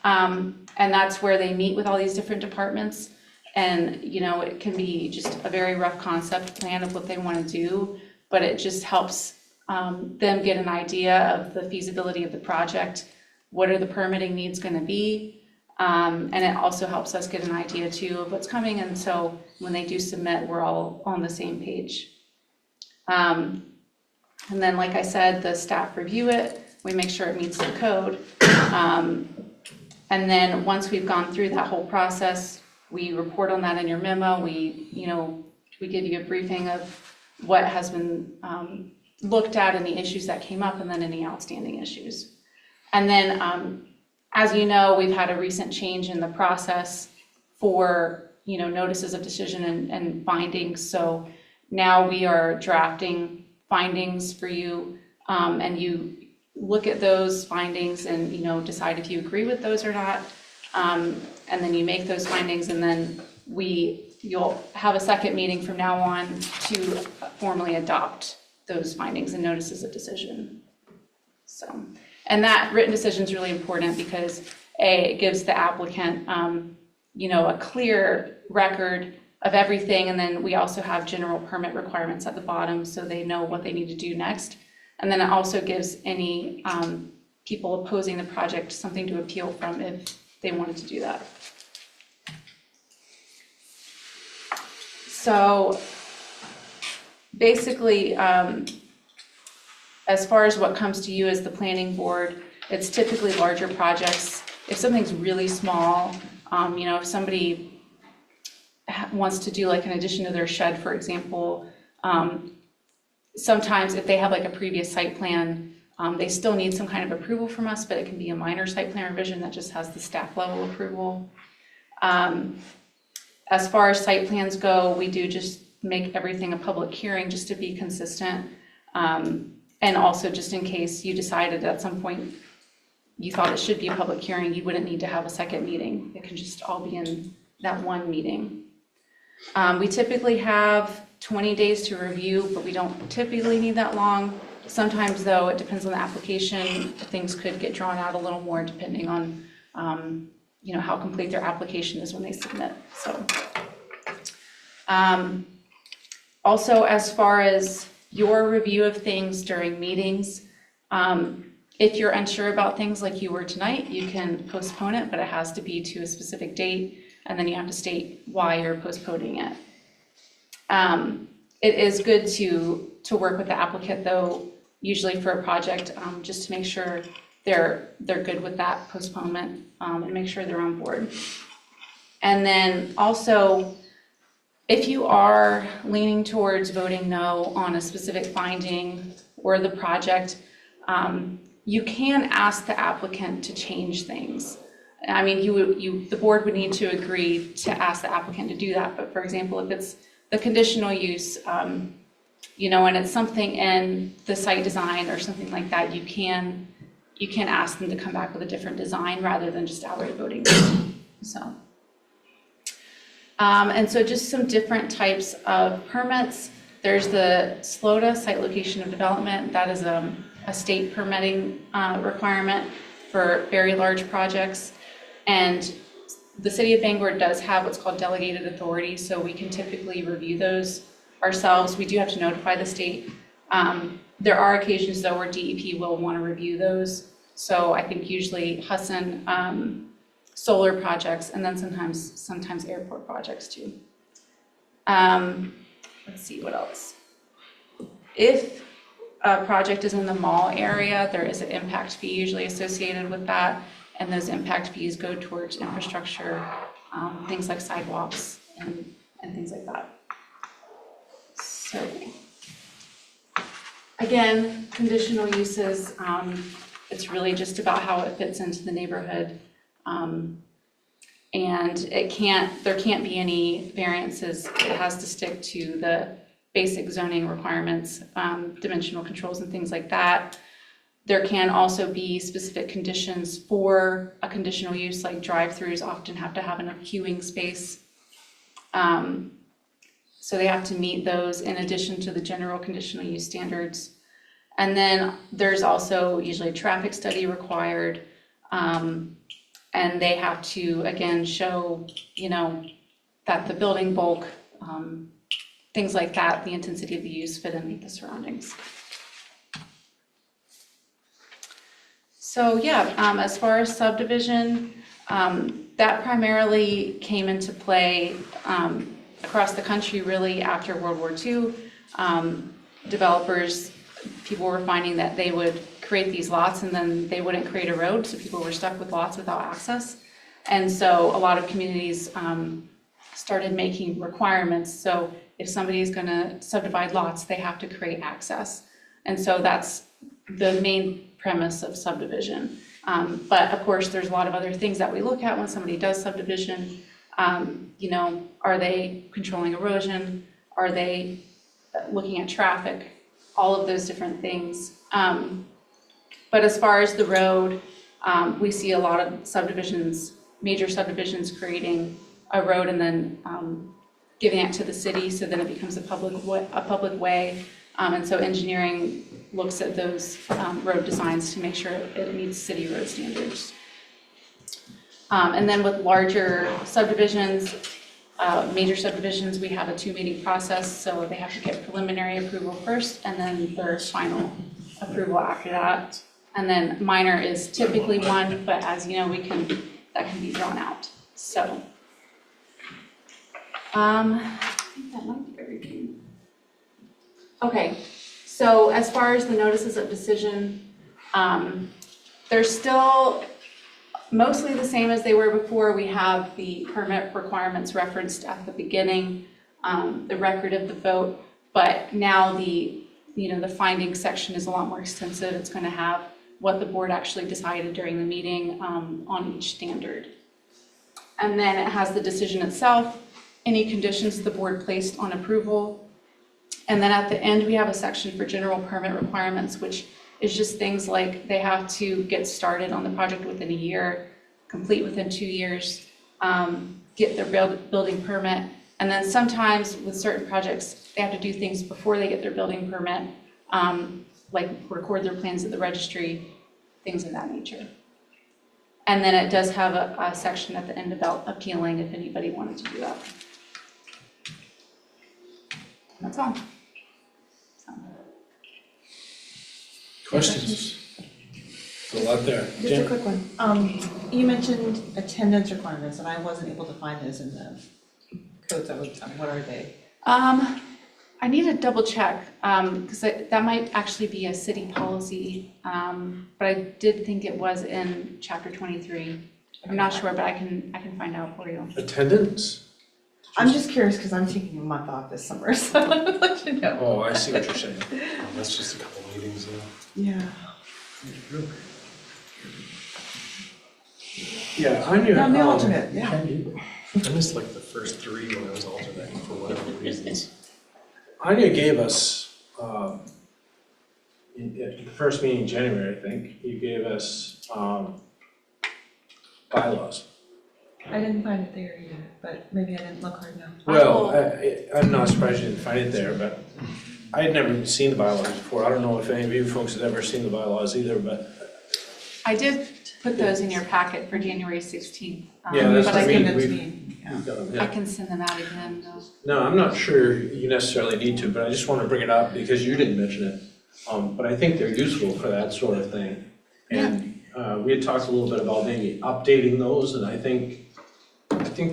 and that's where they meet with all these different departments. And, it can be just a very rough concept plan of what they want to do, but it just helps them get an idea of the feasibility of the project, what are the permitting needs going to be, and it also helps us get an idea too of what's coming, and so when they do submit, we're all on the same page. And then, like I said, the staff review it, we make sure it meets the code, and then once we've gone through that whole process, we report on that in your memo. We give you a briefing of what has been looked at, any issues that came up, and then any outstanding issues. And then, as you know, we've had a recent change in the process for, notices of decision and findings. So now we are drafting findings for you, and you look at those findings and, decide if you agree with those or not. And then you make those findings, and then you'll have a second meeting from now on to formally adopt those findings and notices of decision. So, and that written decision is really important because it gives the applicant, a clear record of everything, and then we also have general permit requirements at the bottom so they know what they need to do next. And then it also gives any people opposing the project something to appeal from if they wanted to do that. So basically, as far as what comes to you as the planning board, it's typically larger projects. If something's really small, if somebody wants to do like an addition to their shed, for example, sometimes if they have like a previous site plan, they still need some kind of approval from us, but it can be a minor site plan revision that just has the staff level approval. As far as site plans go, we do just make everything a public hearing just to be consistent. And also just in case you decided at some point you thought it should be a public hearing, you wouldn't need to have a second meeting. It can just all be in that one meeting. We typically have 20 days to review, but we don't typically need that long. Sometimes though, it depends on the application. Things could get drawn out a little more depending on how complete their application is when they submit. So, also as far as your review of things during meetings, if you're unsure about things like you were tonight, you can postpone it, but it has to be to a specific date, and then you have to state why you're postponing it. It is good to work with the applicant though, usually for a project, just to make sure they're good with that postponement, and make sure they're on board. And then also, if you are leaning towards voting no on a specific finding or the project, you can ask the applicant to change things. I mean, the board would need to agree to ask the applicant to do that, but for example, if it's the conditional use, you know, and it's something in the site design or something like that, you can ask them to come back with a different design rather than just outright voting. So, and so just some different types of permits. There's the SLOTA, Site Location of Development. That is a state permitting requirement for very large projects. And the city of Bangor does have what's called delegated authority, so we can typically review those ourselves. We do have to notify the state. There are occasions though where DEP will want to review those. So I think usually Hudson solar projects, and then sometimes airport projects too. Let's see what else. If a project is in the mall area, there is an impact fee usually associated with that, and those impact fees go towards infrastructure, things like sidewalks and things like that. So again, conditional uses, it's really just about how it fits into the neighborhood. And there can't be any variances. It has to stick to the basic zoning requirements, dimensional controls and things like that. There can also be specific conditions for a conditional use, like drive-throughs often have to have enough queuing space. So they have to meet those in addition to the general conditional use standards. And then there's also usually a traffic study required. And they have to, again, show, you know, that the building bulk, things like that, the intensity of the use fit in with the surroundings. So yeah, as far as subdivision, that primarily came into play across the country really after World War II. Developers, people were finding that they would create these lots and then they wouldn't create a road, so people were stuck with lots without access. And so a lot of communities started making requirements. So if somebody is going to subdivide lots, they have to create access. And so that's the main premise of subdivision. But of course, there's a lot of other things that we look at when somebody does subdivision. You know, are they controlling erosion? Are they looking at traffic? All of those different things. But as far as the road, we see a lot of subdivisions, major subdivisions creating a road and then giving it to the city, so then it becomes a public way. And so engineering looks at those road designs to make sure it meets city road standards. And then with larger subdivisions, major subdivisions, we have a 2-meeting process, so they have to get preliminary approval first and then their final approval after that. And then minor is typically 1, but as you know, that can be drawn out. So I think that might be everything. Okay, so as far as the notices of decision, they're still mostly the same as they were before. We have the permit requirements referenced at the beginning, the record of the vote, but now the findings section is a lot more extensive. It's going to have what the board actually decided during the meeting on each standard. And then it has the decision itself, any conditions the board placed on approval. And then at the end, we have a section for general permit requirements, which is just things like they have to get started on the project within a year, complete within 2 years, get their building permit. And then sometimes with certain projects, they have to do things before they get their building permit, like record their plans at the registry, things of that nature. And then it does have a section at the end about appealing if anybody wanted to do that. That's all. Questions? There's a lot there. Just a quick one. You mentioned attendance requirements, and I wasn't able to find those in the codes I looked on. What are they? I need to double check, because that might actually be a city policy, but I did think it was in chapter 23. I'm not sure, but I can find out for you. Attendance? I'm just curious because I'm taking a month off this summer, so I wanted to let you know. Oh, I see what you're saying. That's just a couple meetings though. Yeah. Yeah, Anya. I'm the alternate, yeah. I missed like the first three when I was alternate for whatever reasons. Anya gave us, at the first meeting in January, I think, you gave us, bylaws. I didn't find it there either, but maybe I didn't look hard enough. Well, I'm not surprised you didn't find it there, but I had never even seen the bylaws before. I don't know if any of you folks had ever seen the bylaws either, but. I did put those in your packet for January 16th. Yeah, that's but what I I can, mean, we've got them, I yeah. can send them out again though. No, I'm not sure you necessarily need to, but I just want to bring it up because you didn't mention it. But I think they're useful for that sort of thing. And we had talked a little bit about maybe updating those, and I think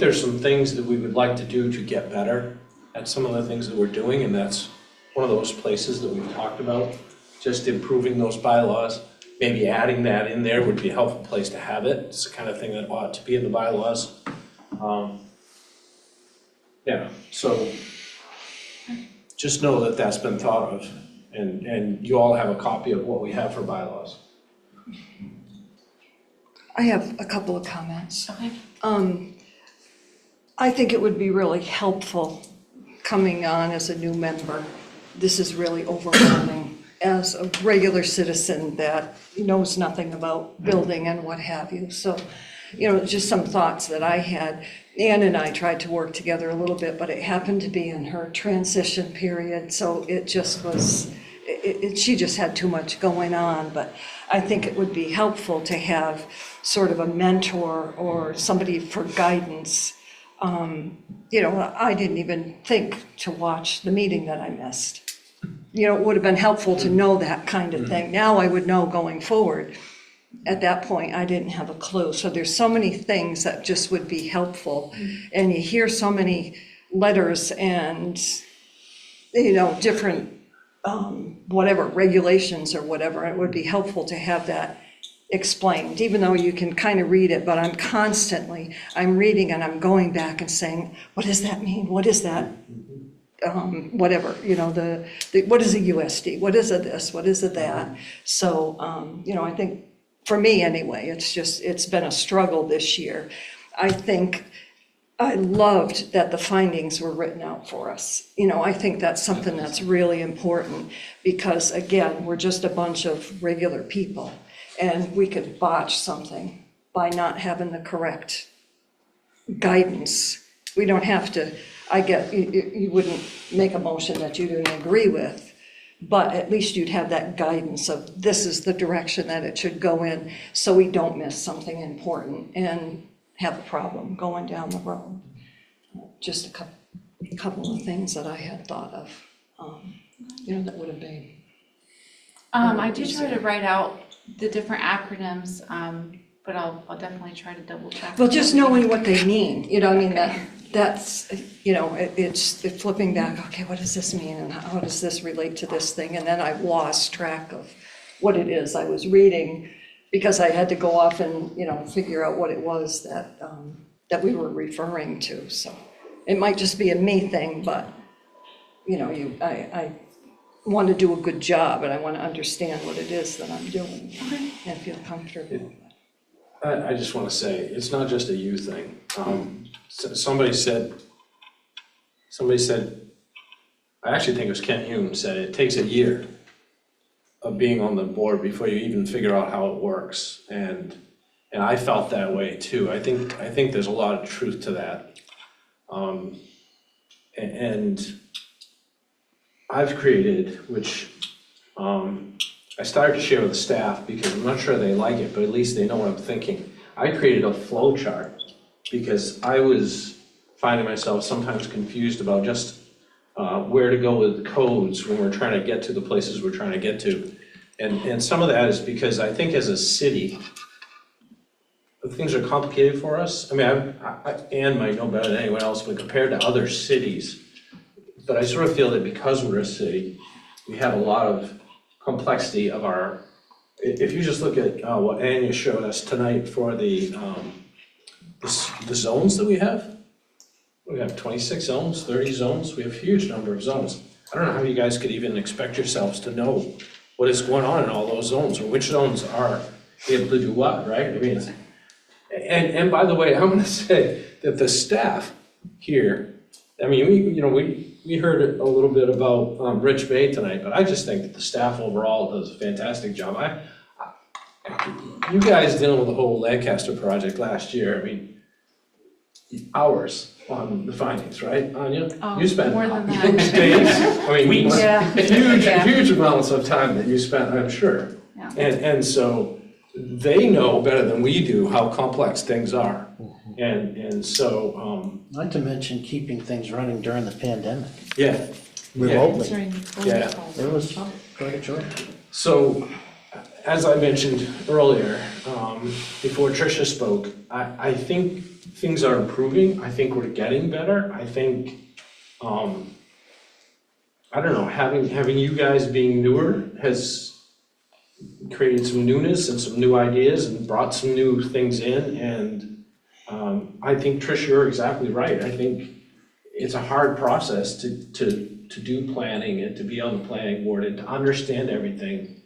there's some things that we would like to do to get better at some of the things that we're doing, and that's one of those places that we've talked about, just improving those bylaws. Maybe adding that in there would be a helpful place to have it. It's the kind of thing that ought to be in the bylaws. Yeah, so just know that that's been thought of, and you all have a copy of what we have for bylaws. I have a couple of comments. I think it would be really helpful coming on as a new member. This is really overwhelming. As a regular citizen that knows nothing about building and what have you. So, just some thoughts that I had. Ann and I tried to work together a little bit, but it happened to be in her transition period, so it just was, she just had too much going on. But I think it would be helpful to have sort of a mentor or somebody for guidance. I didn't even think to watch the meeting that I missed. It would have been helpful to know that kind of thing. Now I would know going forward. At that point, I didn't have a clue. So there's so many things that just would be helpful. And you hear so many letters and, different, whatever, regulations or whatever. It would be helpful to have that explained, even though you can kind of read it, but I'm reading and I'm going back and saying, what does that mean? What is that? Whatever, what is a USD? What is a this? What is a that? So, I think for me anyway, it's been a struggle this year. I think I loved that the findings were written out for us. I think that's something that's really important because again, we're just a bunch of regular people and we could botch something by not having the correct guidance. We don't have to, I get, you wouldn't make a motion that you didn't agree with, but at least you'd have that guidance of this is the direction that it should go in so we don't miss something important and have a problem going down the road. Just a couple of things that I had thought of, that would have been. I did try to write out the different acronyms, but I'll definitely try to double check. Well, just knowing what they mean, that's, it's flipping back, okay, what does this mean and how does this relate to this thing? And then I lost track of what it is I was reading because I had to go off and, figure out what it was that we were referring to. So it might just be a me thing, but, I want to do a good job and I want to understand what it is that I'm doing and feel comfortable. I just want to say, it's not just a you thing. Somebody said, I actually think it was Kent Hume said, it takes a year of being on the board before you even figure out how it works. And I felt that way too. I think there's a lot of truth to that. And I've created, which I started to share with the staff because I'm not sure they like it, but at least they know what I'm thinking. I created a flow chart because I was finding myself sometimes confused about just where to go with codes when we're trying to get to the places we're trying to get to. And some of that is because I think as a city, things are complicated for us. I mean, Ann might know better than anyone else, but compared to other cities, but I sort of feel that because we're a city, we have a lot of complexity of our, if you just look at what Anya showed us tonight for the zones that we have 26 zones, 30 zones, we have a huge number of zones. I don't know how you guys could even expect yourselves to know what is going on in all those zones, or which zones are able to do what, right? I mean, it's, and by the way, I'm gonna say that the staff here, I mean, we heard a little bit about Rich Bay tonight, but I just think that the staff overall does a fantastic job. You guys dealing with the whole Lancaster project last year, I mean, hours on the findings, right, Anya? Oh, You spent more than that. days, I mean, Weeks. Yeah. huge amounts of time that you spent, I'm sure. Yeah. And so they know better than we do how complex things are. And so, Not to mention keeping things running during the pandemic, yeah. remotely. Yeah. It was quite a joy. So, as I mentioned earlier, before Tricia spoke, I think things are improving. I think we're getting better. I think, I don't know, having you guys being newer has created some newness and some new ideas and brought some new things in. And I think, Tricia, you're exactly right. I think it's a hard process to do planning and to be on the planning board and to understand everything.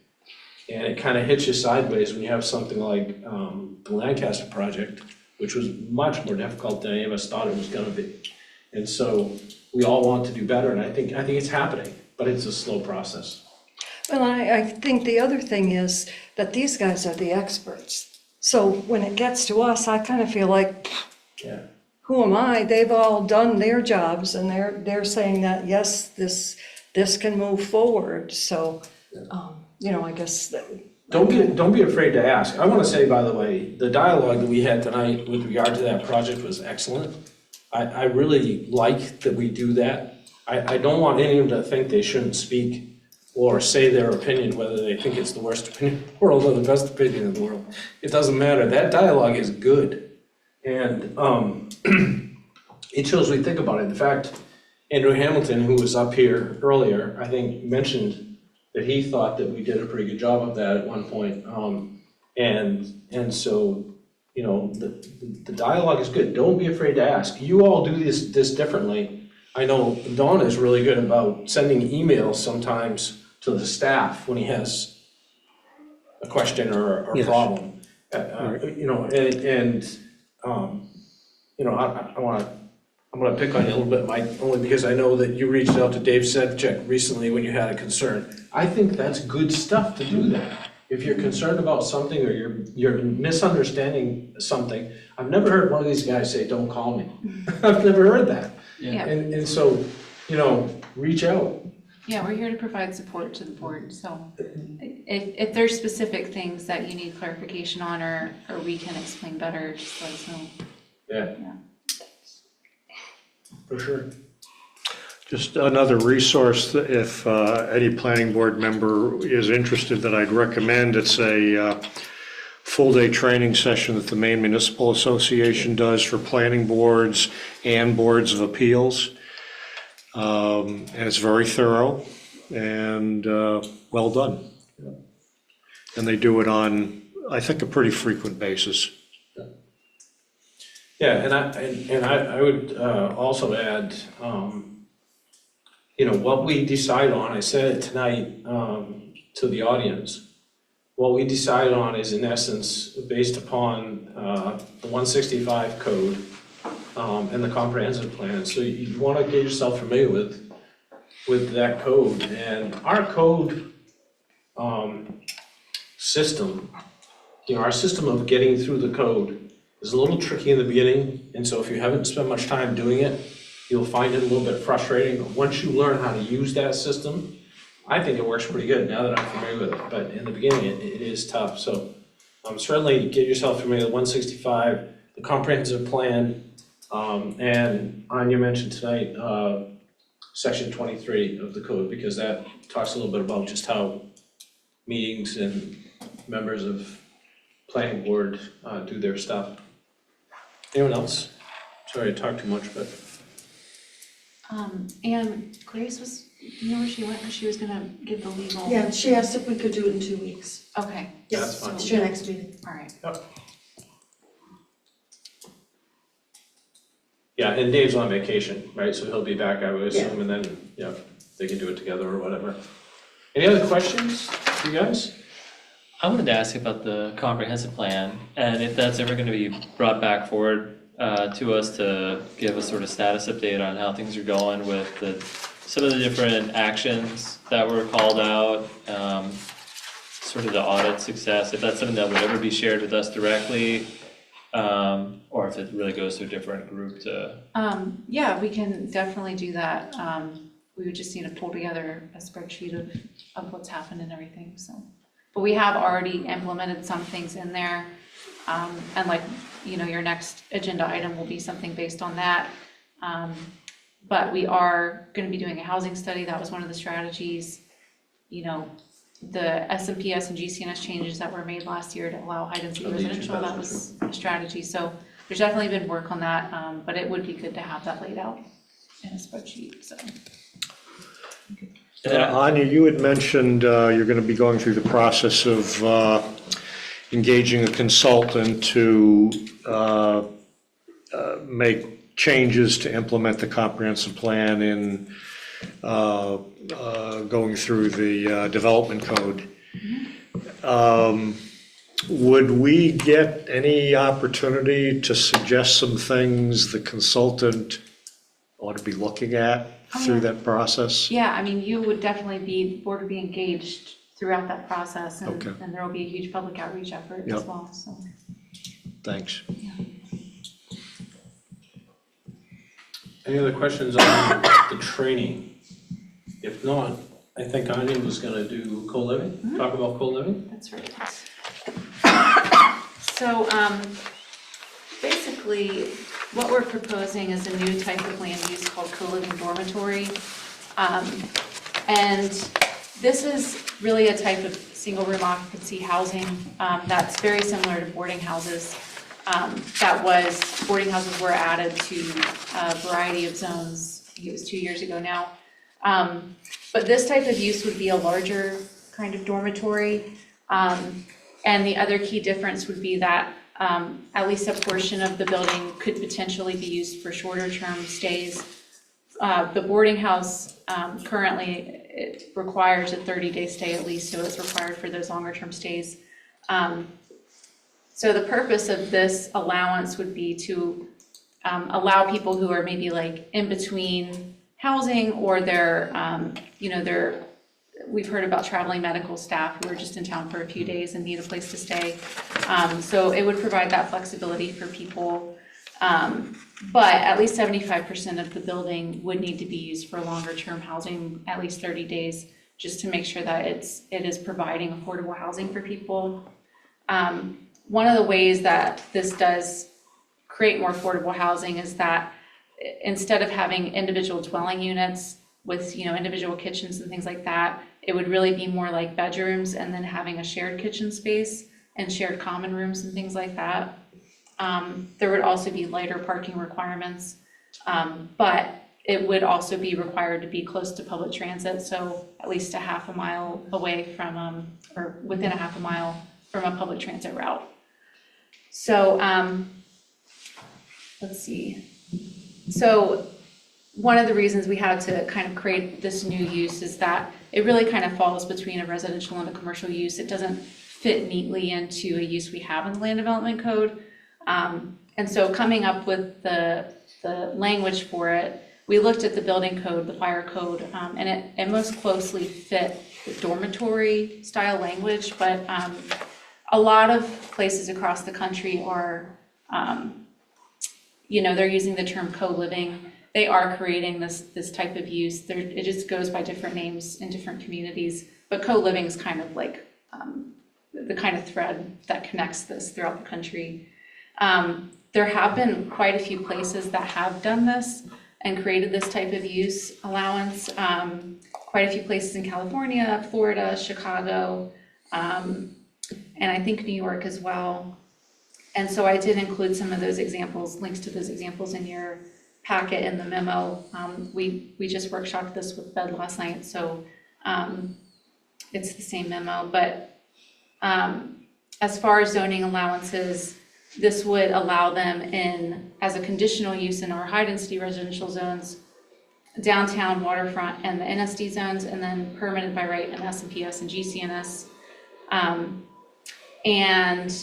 And it kind of hits you sideways when you have something like the Lancaster project, which was much more difficult than any of us thought it was gonna be. And so we all want to do better, and I think it's happening, but it's a slow process. Well, I think the other thing is that these guys are the experts. So when it gets to us, I kind of feel like, Yeah. who am I? They've all done their jobs and they're saying that, yes, this can move forward. So, I guess that. Don't be afraid to ask. I want to say, by the way, the dialogue that we had tonight with regard to that project was excellent. I really like that we do that. I don't want anyone to think they shouldn't speak or say their opinion, whether they think it's the worst opinion in the world or the best opinion in the world. It doesn't matter. That dialogue is good. And it shows we think about it. In fact, Andrew Hamilton, who was up here earlier, I think mentioned that he thought that we did a pretty good job of that at one point. And so, the dialogue is good. Don't be afraid to ask. You all do this differently. I know Don is really good about sending emails sometimes to the staff when he has a question or a Yes. problem. I'm gonna pick on you a little bit, Mike, only because I know that you reached out to Dave Sevcek recently when you had a concern. I think that's good stuff to do that. If you're concerned about something or you're misunderstanding something, I've never heard one of these guys say, "Don't call me." I've never heard that. Yeah. And so, reach out. Yeah, we're here to provide support to the board, so if there's specific things that you need clarification on or we can explain better, just let us know. Yeah. For sure. Just another resource, that if any planning board member is interested, that I'd recommend. It's a full-day training session that the Maine Municipal Association does for planning boards and boards of appeals. And it's very thorough and well done. And they do it on, I think, a pretty frequent basis. Yeah, and I would also add, what we decide on, I said it tonight to the audience, what we decide on is in essence based upon the 165 code and the comprehensive plan. So you want to get yourself familiar with that code. And our code system, our system of getting through the code is a little tricky in the beginning, and so if you haven't spent much time doing it, you'll find it a little bit frustrating. But once you learn how to use that system, I think it works pretty good now that I'm familiar with it. But in the beginning, it is tough. So certainly get yourself familiar with 165, the comprehensive plan, and Anya mentioned tonight, section 23 of the code, because that talks a little bit about just how meetings and members of planning board do their stuff. Anyone else? Sorry to talk too much, but. And Grace do you know where she went when she was gonna give the legal? Yeah, she asked if we could do it in 2 weeks. Okay. That's fine. It's your next meeting. All right. Yep. Yeah, and Dave's on vacation, right, so he'll be back, I would assume, and then, they can do it together or whatever. Any other questions? you guys? I wanted to ask about the comprehensive plan, and if that's ever gonna be brought back forward to us to give a sort of status update on how things are going with some of the different actions that were called out, sort of the audit success, if that's something that would ever be shared with us directly, or if it really goes to a different group to. Yeah, we can definitely do that. We would just need to pull together a spreadsheet of what's happened and everything, so. But we have already implemented some things in there. And like, you know, your next agenda item will be something based on that. But we are gonna be doing a housing study. That was one of the strategies. You know, the SMPS and GCNS changes that were made last year to allow high density residential, that was a strategy. So there's definitely been work on that, but it would be good to have that laid out in a spreadsheet, so. Anya, you had mentioned you're going to be going through the process of engaging a consultant to make changes to implement the comprehensive plan in going through the development code. Would we get any opportunity to suggest some things the consultant ought to be looking at through that process? Yeah, I mean, you would definitely be, the board would be engaged throughout that process, and Okay. and there will be a huge public outreach effort as Yep. well, so. Thanks. Any other questions on the training? If not, I think Anya was gonna do co-living, talk about co-living. That's right. So, basically, what we're proposing is a new type of land use called co-living dormitory. And this is really a type of single room occupancy housing that's very similar to boarding houses. Boarding houses were added to a variety of zones, I think it was 2 years ago now. But this type of use would be a larger kind of dormitory. And the other key difference would be that at least a portion of the building could potentially be used for shorter term stays. The boarding house currently, it requires a 30-day stay at least, so it's required for those longer term stays. So the purpose of this allowance would be to allow people who are maybe like in between housing, or we've heard about traveling medical staff who are just in town for a few days and need a place to stay. So it would provide that flexibility for people. But at least 75% of the building would need to be used for longer term housing, at least 30 days, just to make sure that it is providing affordable housing for people. One of the ways that this does create more affordable housing is that instead of having individual dwelling units with, individual kitchens and things like that, it would really be more like bedrooms and then having a shared kitchen space and shared common rooms and things like that. There would also be lighter parking requirements, but it would also be required to be close to public transit, so at least a half a mile away from, or within a half a mile from a public transit route. So, let's see. So one of the reasons we had to kind of create this new use is that it really kind of falls between a residential and a commercial use. It doesn't fit neatly into a use we have in the land development code. And so coming up with the language for it, we looked at the building code, the fire code, and it most closely fit the dormitory style language, but a lot of places across the country are, they're using the term co-living. They are creating this type of use. It just goes by different names in different communities, but co-living is kind of like the kind of thread that connects this throughout the country. There have been quite a few places that have done this and created this type of use allowance. Quite a few places in California, Florida, Chicago, and I think New York as well. And so I did include some of those examples, links to those examples in your packet in the memo. We just workshopped this with Bed last night, so it's the same memo. But as far as zoning allowances, this would allow them as a conditional use in our high density residential zones, downtown, waterfront, and the NSD zones, and then permitted by right in SMPS and GCNS. And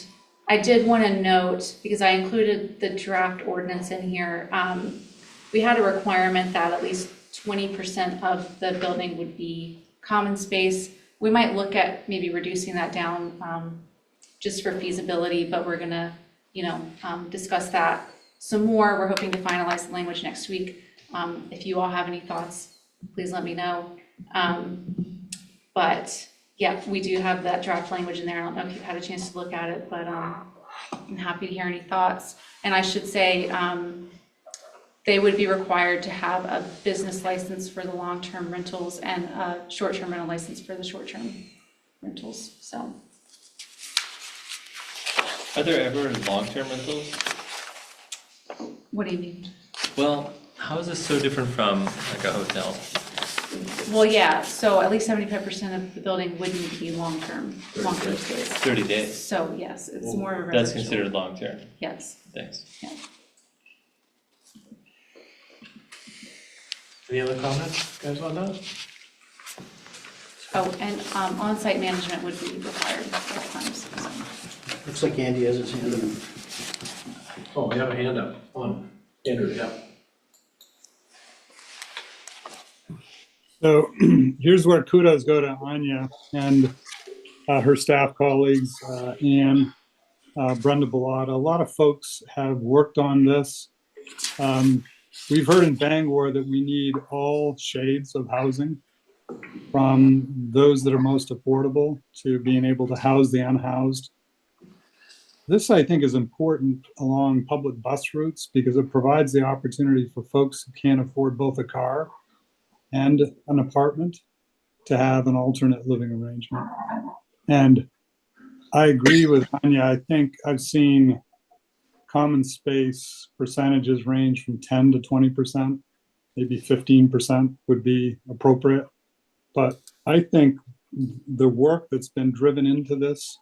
I did want to note, because I included the draft ordinance in here, we had a requirement that at least 20% of the building would be common space. We might look at maybe reducing that down just for feasibility, but we're gonna, discuss that some more. We're hoping to finalize the language next week. If you all have any thoughts, please let me know. But yeah, we do have that draft language in there. I don't know if you've had a chance to look at it, but I'm happy to hear any thoughts. And I should say, they would be required to have a business license for the long-term rentals and a short-term rental license for the short-term rentals, so. Are there ever long-term rentals? What do you mean? Well, how is this so different from like a hotel? Well, yeah, so at least 75% of the building wouldn't be long-term stays. 30 days. So yes, it's more of a That's residential. considered long-term. Yes. Thanks. Yeah. Any other comments, guys, on that? Oh, and on-site management would be required at times, so. Looks like Andy has his hand up. Oh, we have a hand up on Andrew, yeah. So here's where kudos go to Anya and her staff colleagues, Ann, Brenda Bellotta. A lot of folks have worked on this. We've heard in Bangor that we need all shades of housing, from those that are most affordable to being able to house the unhoused. This, I think, is important along public bus routes because it provides the opportunity for folks who can't afford both a car and an apartment to have an alternate living arrangement. And I agree with Anya. I think I've seen common space percentages range from 10 to 20%, maybe 15% would be appropriate. But I think the work that's been driven into this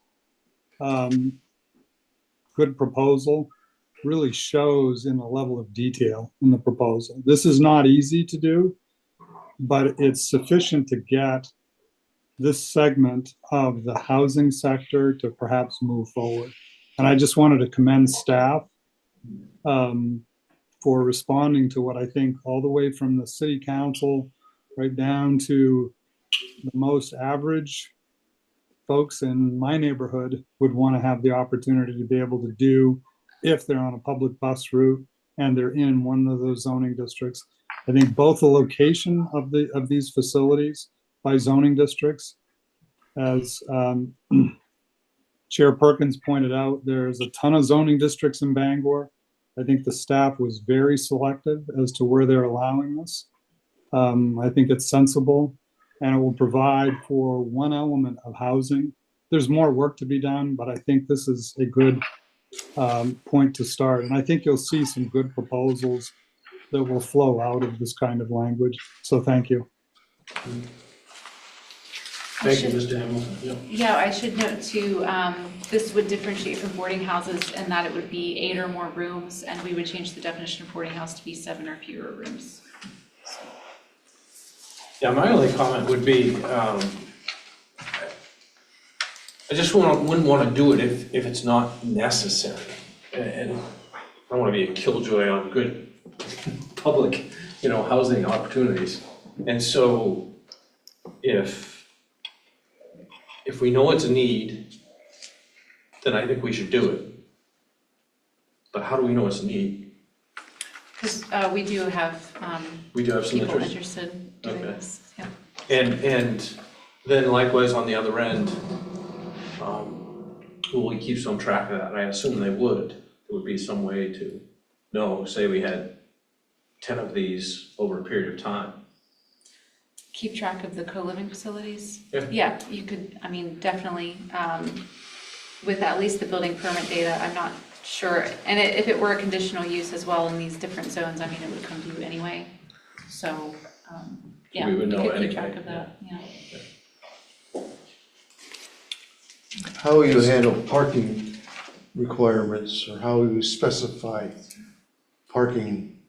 good proposal really shows in the level of detail in the proposal. This is not easy to do, but it's sufficient to get this segment of the housing sector to perhaps move forward. And I just wanted to commend staff for responding to what I think all the way from the city council right down to the most average folks in my neighborhood would want to have the opportunity to be able to do if they're on a public bus route and they're in one of those zoning districts. I think both the location of these facilities by zoning districts, as Chair Perkins pointed out, there's a ton of zoning districts in Bangor. I think the staff was very selective as to where they're allowing this. I think it's sensible, and it will provide for one element of housing. There's more work to be done, but I think this is a good point to start. And I think you'll see some good proposals that will flow out of this kind of language. So thank you. Thank you, Mr. Hamilton. Yeah. Yeah, I should note too, this would differentiate from boarding houses in that it would be 8 or more rooms, and we would change the definition of boarding house to be 7 or fewer rooms. Yeah, my only comment would be, I just wouldn't want to do it if it's not necessary. And I don't want to be a killjoy on good public, housing opportunities. And so if we know it's a need, then I think we should do it. But how do we know it's a need? Because we do have We do have some people interest. interested in doing Okay. this, yeah. And then likewise on the other end, will we keep some track of that? I assume they would. There would be some way to know, say we had 10 of these over a period of time. Keep track of the co-living facilities? Yeah. Yeah, you could, definitely, with at least the building permit data, I'm not sure. And if it were a conditional use as well in these different zones, it would come to you anyway. So, yeah, We you would know could keep anyway, track of that, yeah. How will you handle parking requirements, or how will you specify parking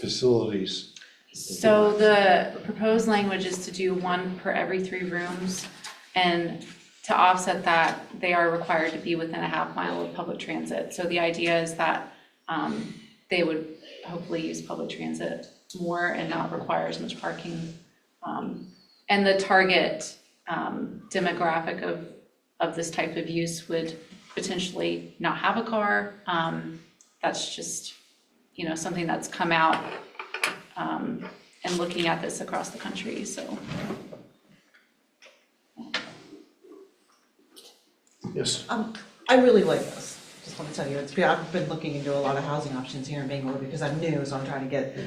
facilities? So the proposed language is to do 1 per every 3 rooms, and to offset that, they are required to be within a half mile of public transit. So the idea is that they would hopefully use public transit more and not require as much parking. And the target demographic of this type of use would potentially not have a car. That's just, something that's come out and looking at this across the country, so. Yes. I really like this, just want to tell you, I've been looking into a lot of housing options here in Bangor because I'm new, so I'm trying to get,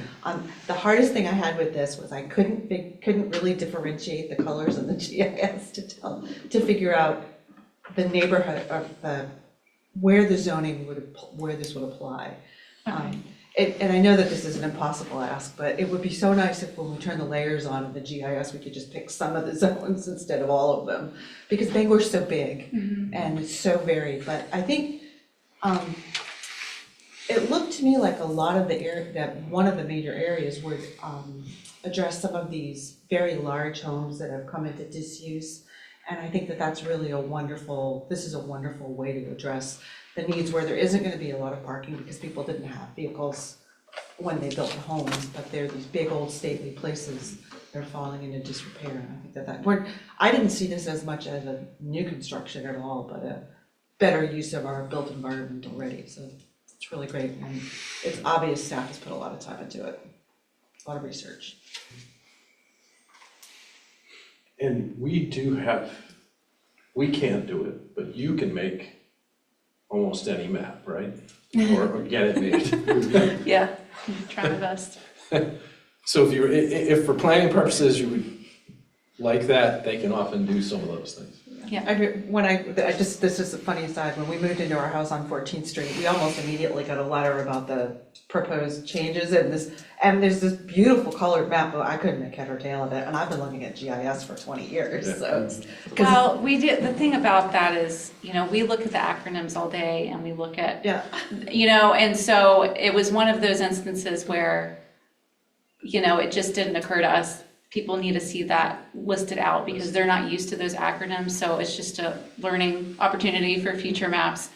the hardest thing I had with this was I couldn't really differentiate the colors of the GIS to figure out the neighborhood of where the zoning where this would apply. And I know that this is an impossible ask, but it would be so nice if when we turn the layers on of the GIS, we could just pick some of the zones instead of all of them. Because Bangor's so big and it's so varied, but I think it looked to me like a lot of the that one of the major areas would address some of these very large homes that have come into disuse. And I think that that's really this is a wonderful way to address the needs where there isn't gonna be a lot of parking because people didn't have vehicles when they built the homes, but they're these big old stately places that are falling into disrepair. And I think I didn't see this as much as a new construction at all, but a better use of our built environment already. So it's really great, and it's obvious staff has put a lot of time into it, a lot of research. And we can't do it, but you can make almost any map, right? Or get it made. Yeah, try my best. So if for planning purposes you would like that, they can often do some of those things. Yeah. This is a funny aside, when we moved into our house on 14th Street, we almost immediately got a letter about the proposed changes and there's this beautiful colored map, but I couldn't make head or tail of it, and I've been looking at GIS for 20 years, so. Well, the thing about that is, we look at the acronyms all day and we look at, and so it was one of those instances where, it just didn't occur to us. People need to see that listed out because they're not used to those acronyms, so it's just a learning opportunity for future maps.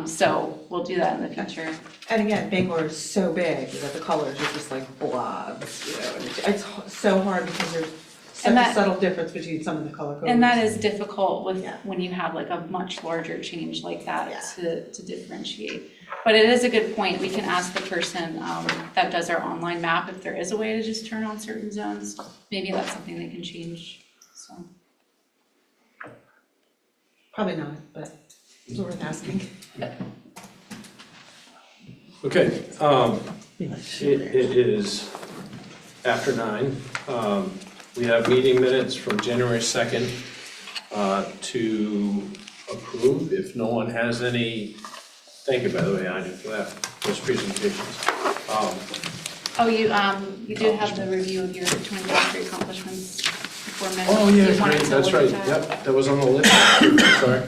So we'll do that in the future. And again, Bangor is so big that the colors are just like blobs, and it's so hard because there's such a subtle difference between some of the color codes. And that is difficult when you have like a much larger change like that to differentiate. But it is a good point. We can ask the person that does our online map if there is a way to just turn on certain zones. Maybe that's something they can change, so. Probably not, but it's worth asking. Okay, it is after 9. We have meeting minutes from January 2nd to approve. If no one has any, thank you, by the way, Anya, for those presentations. You did have the review of your 2023 accomplishments before minutes. Oh, yeah, You wanted great, to that's look right, at that? yep, that was on the list, sorry.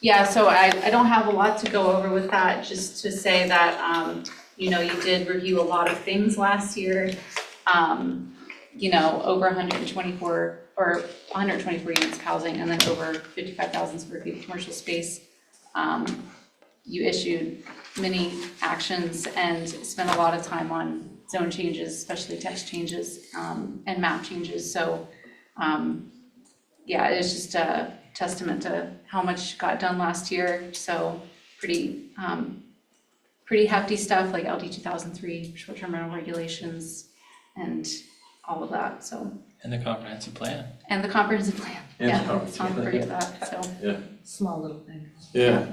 Yeah, so I don't have a lot to go over with that, just to say that, you did review a lot of things last year. Over 124 units of housing, and then over 55,000 square feet of commercial space. You issued many actions and spent a lot of time on zone changes, especially text changes, and map changes. So, it's just a testament to how much got done last year. So pretty hefty stuff like LD 2003, short-term rental regulations, and all of that, so. And the comprehensive plan. And the comprehensive plan, And the yeah, comprehensive I'll plan. forget that, so. Yeah. Small little thing. Yeah,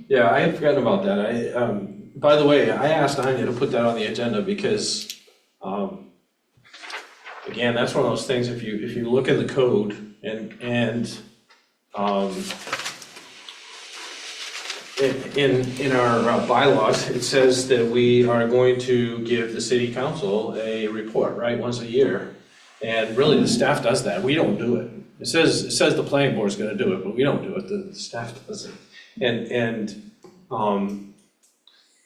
yeah, I had forgotten about that. By the way, I asked Anya to put that on the agenda because, again, that's one of those things, if you look in the code and in our bylaws, it says that we are going to give the city council a report, right, once a year. And really, the staff does that. We don't do it. It says the planning board is gonna do it, but we don't do it. The staff does it.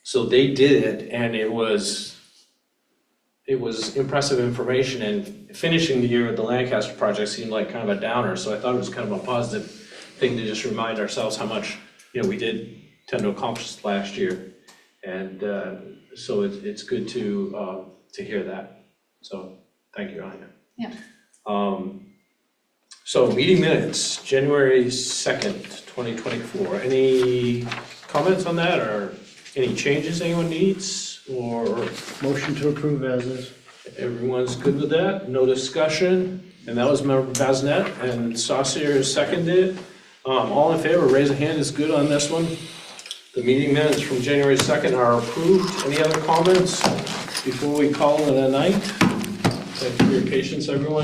So they did it, and it was it was impressive information, and finishing the year with the Lancaster project seemed like kind of a downer, so I thought it was kind of a positive thing to just remind ourselves how much, we did tend to accomplish last year. And so it's good to hear that. So thank you, Anya. Yeah. So meeting minutes, January 2nd, 2024. Any comments on that, or any changes anyone needs, or? Motion to approve as is. Everyone's good with that? No discussion? And that was Member Basnet, and Saucier seconded. All in favor, raise a hand is good on this one. The meeting minutes from January 2nd are approved. Any other comments before we call it a night? Thank you for your patience, everyone.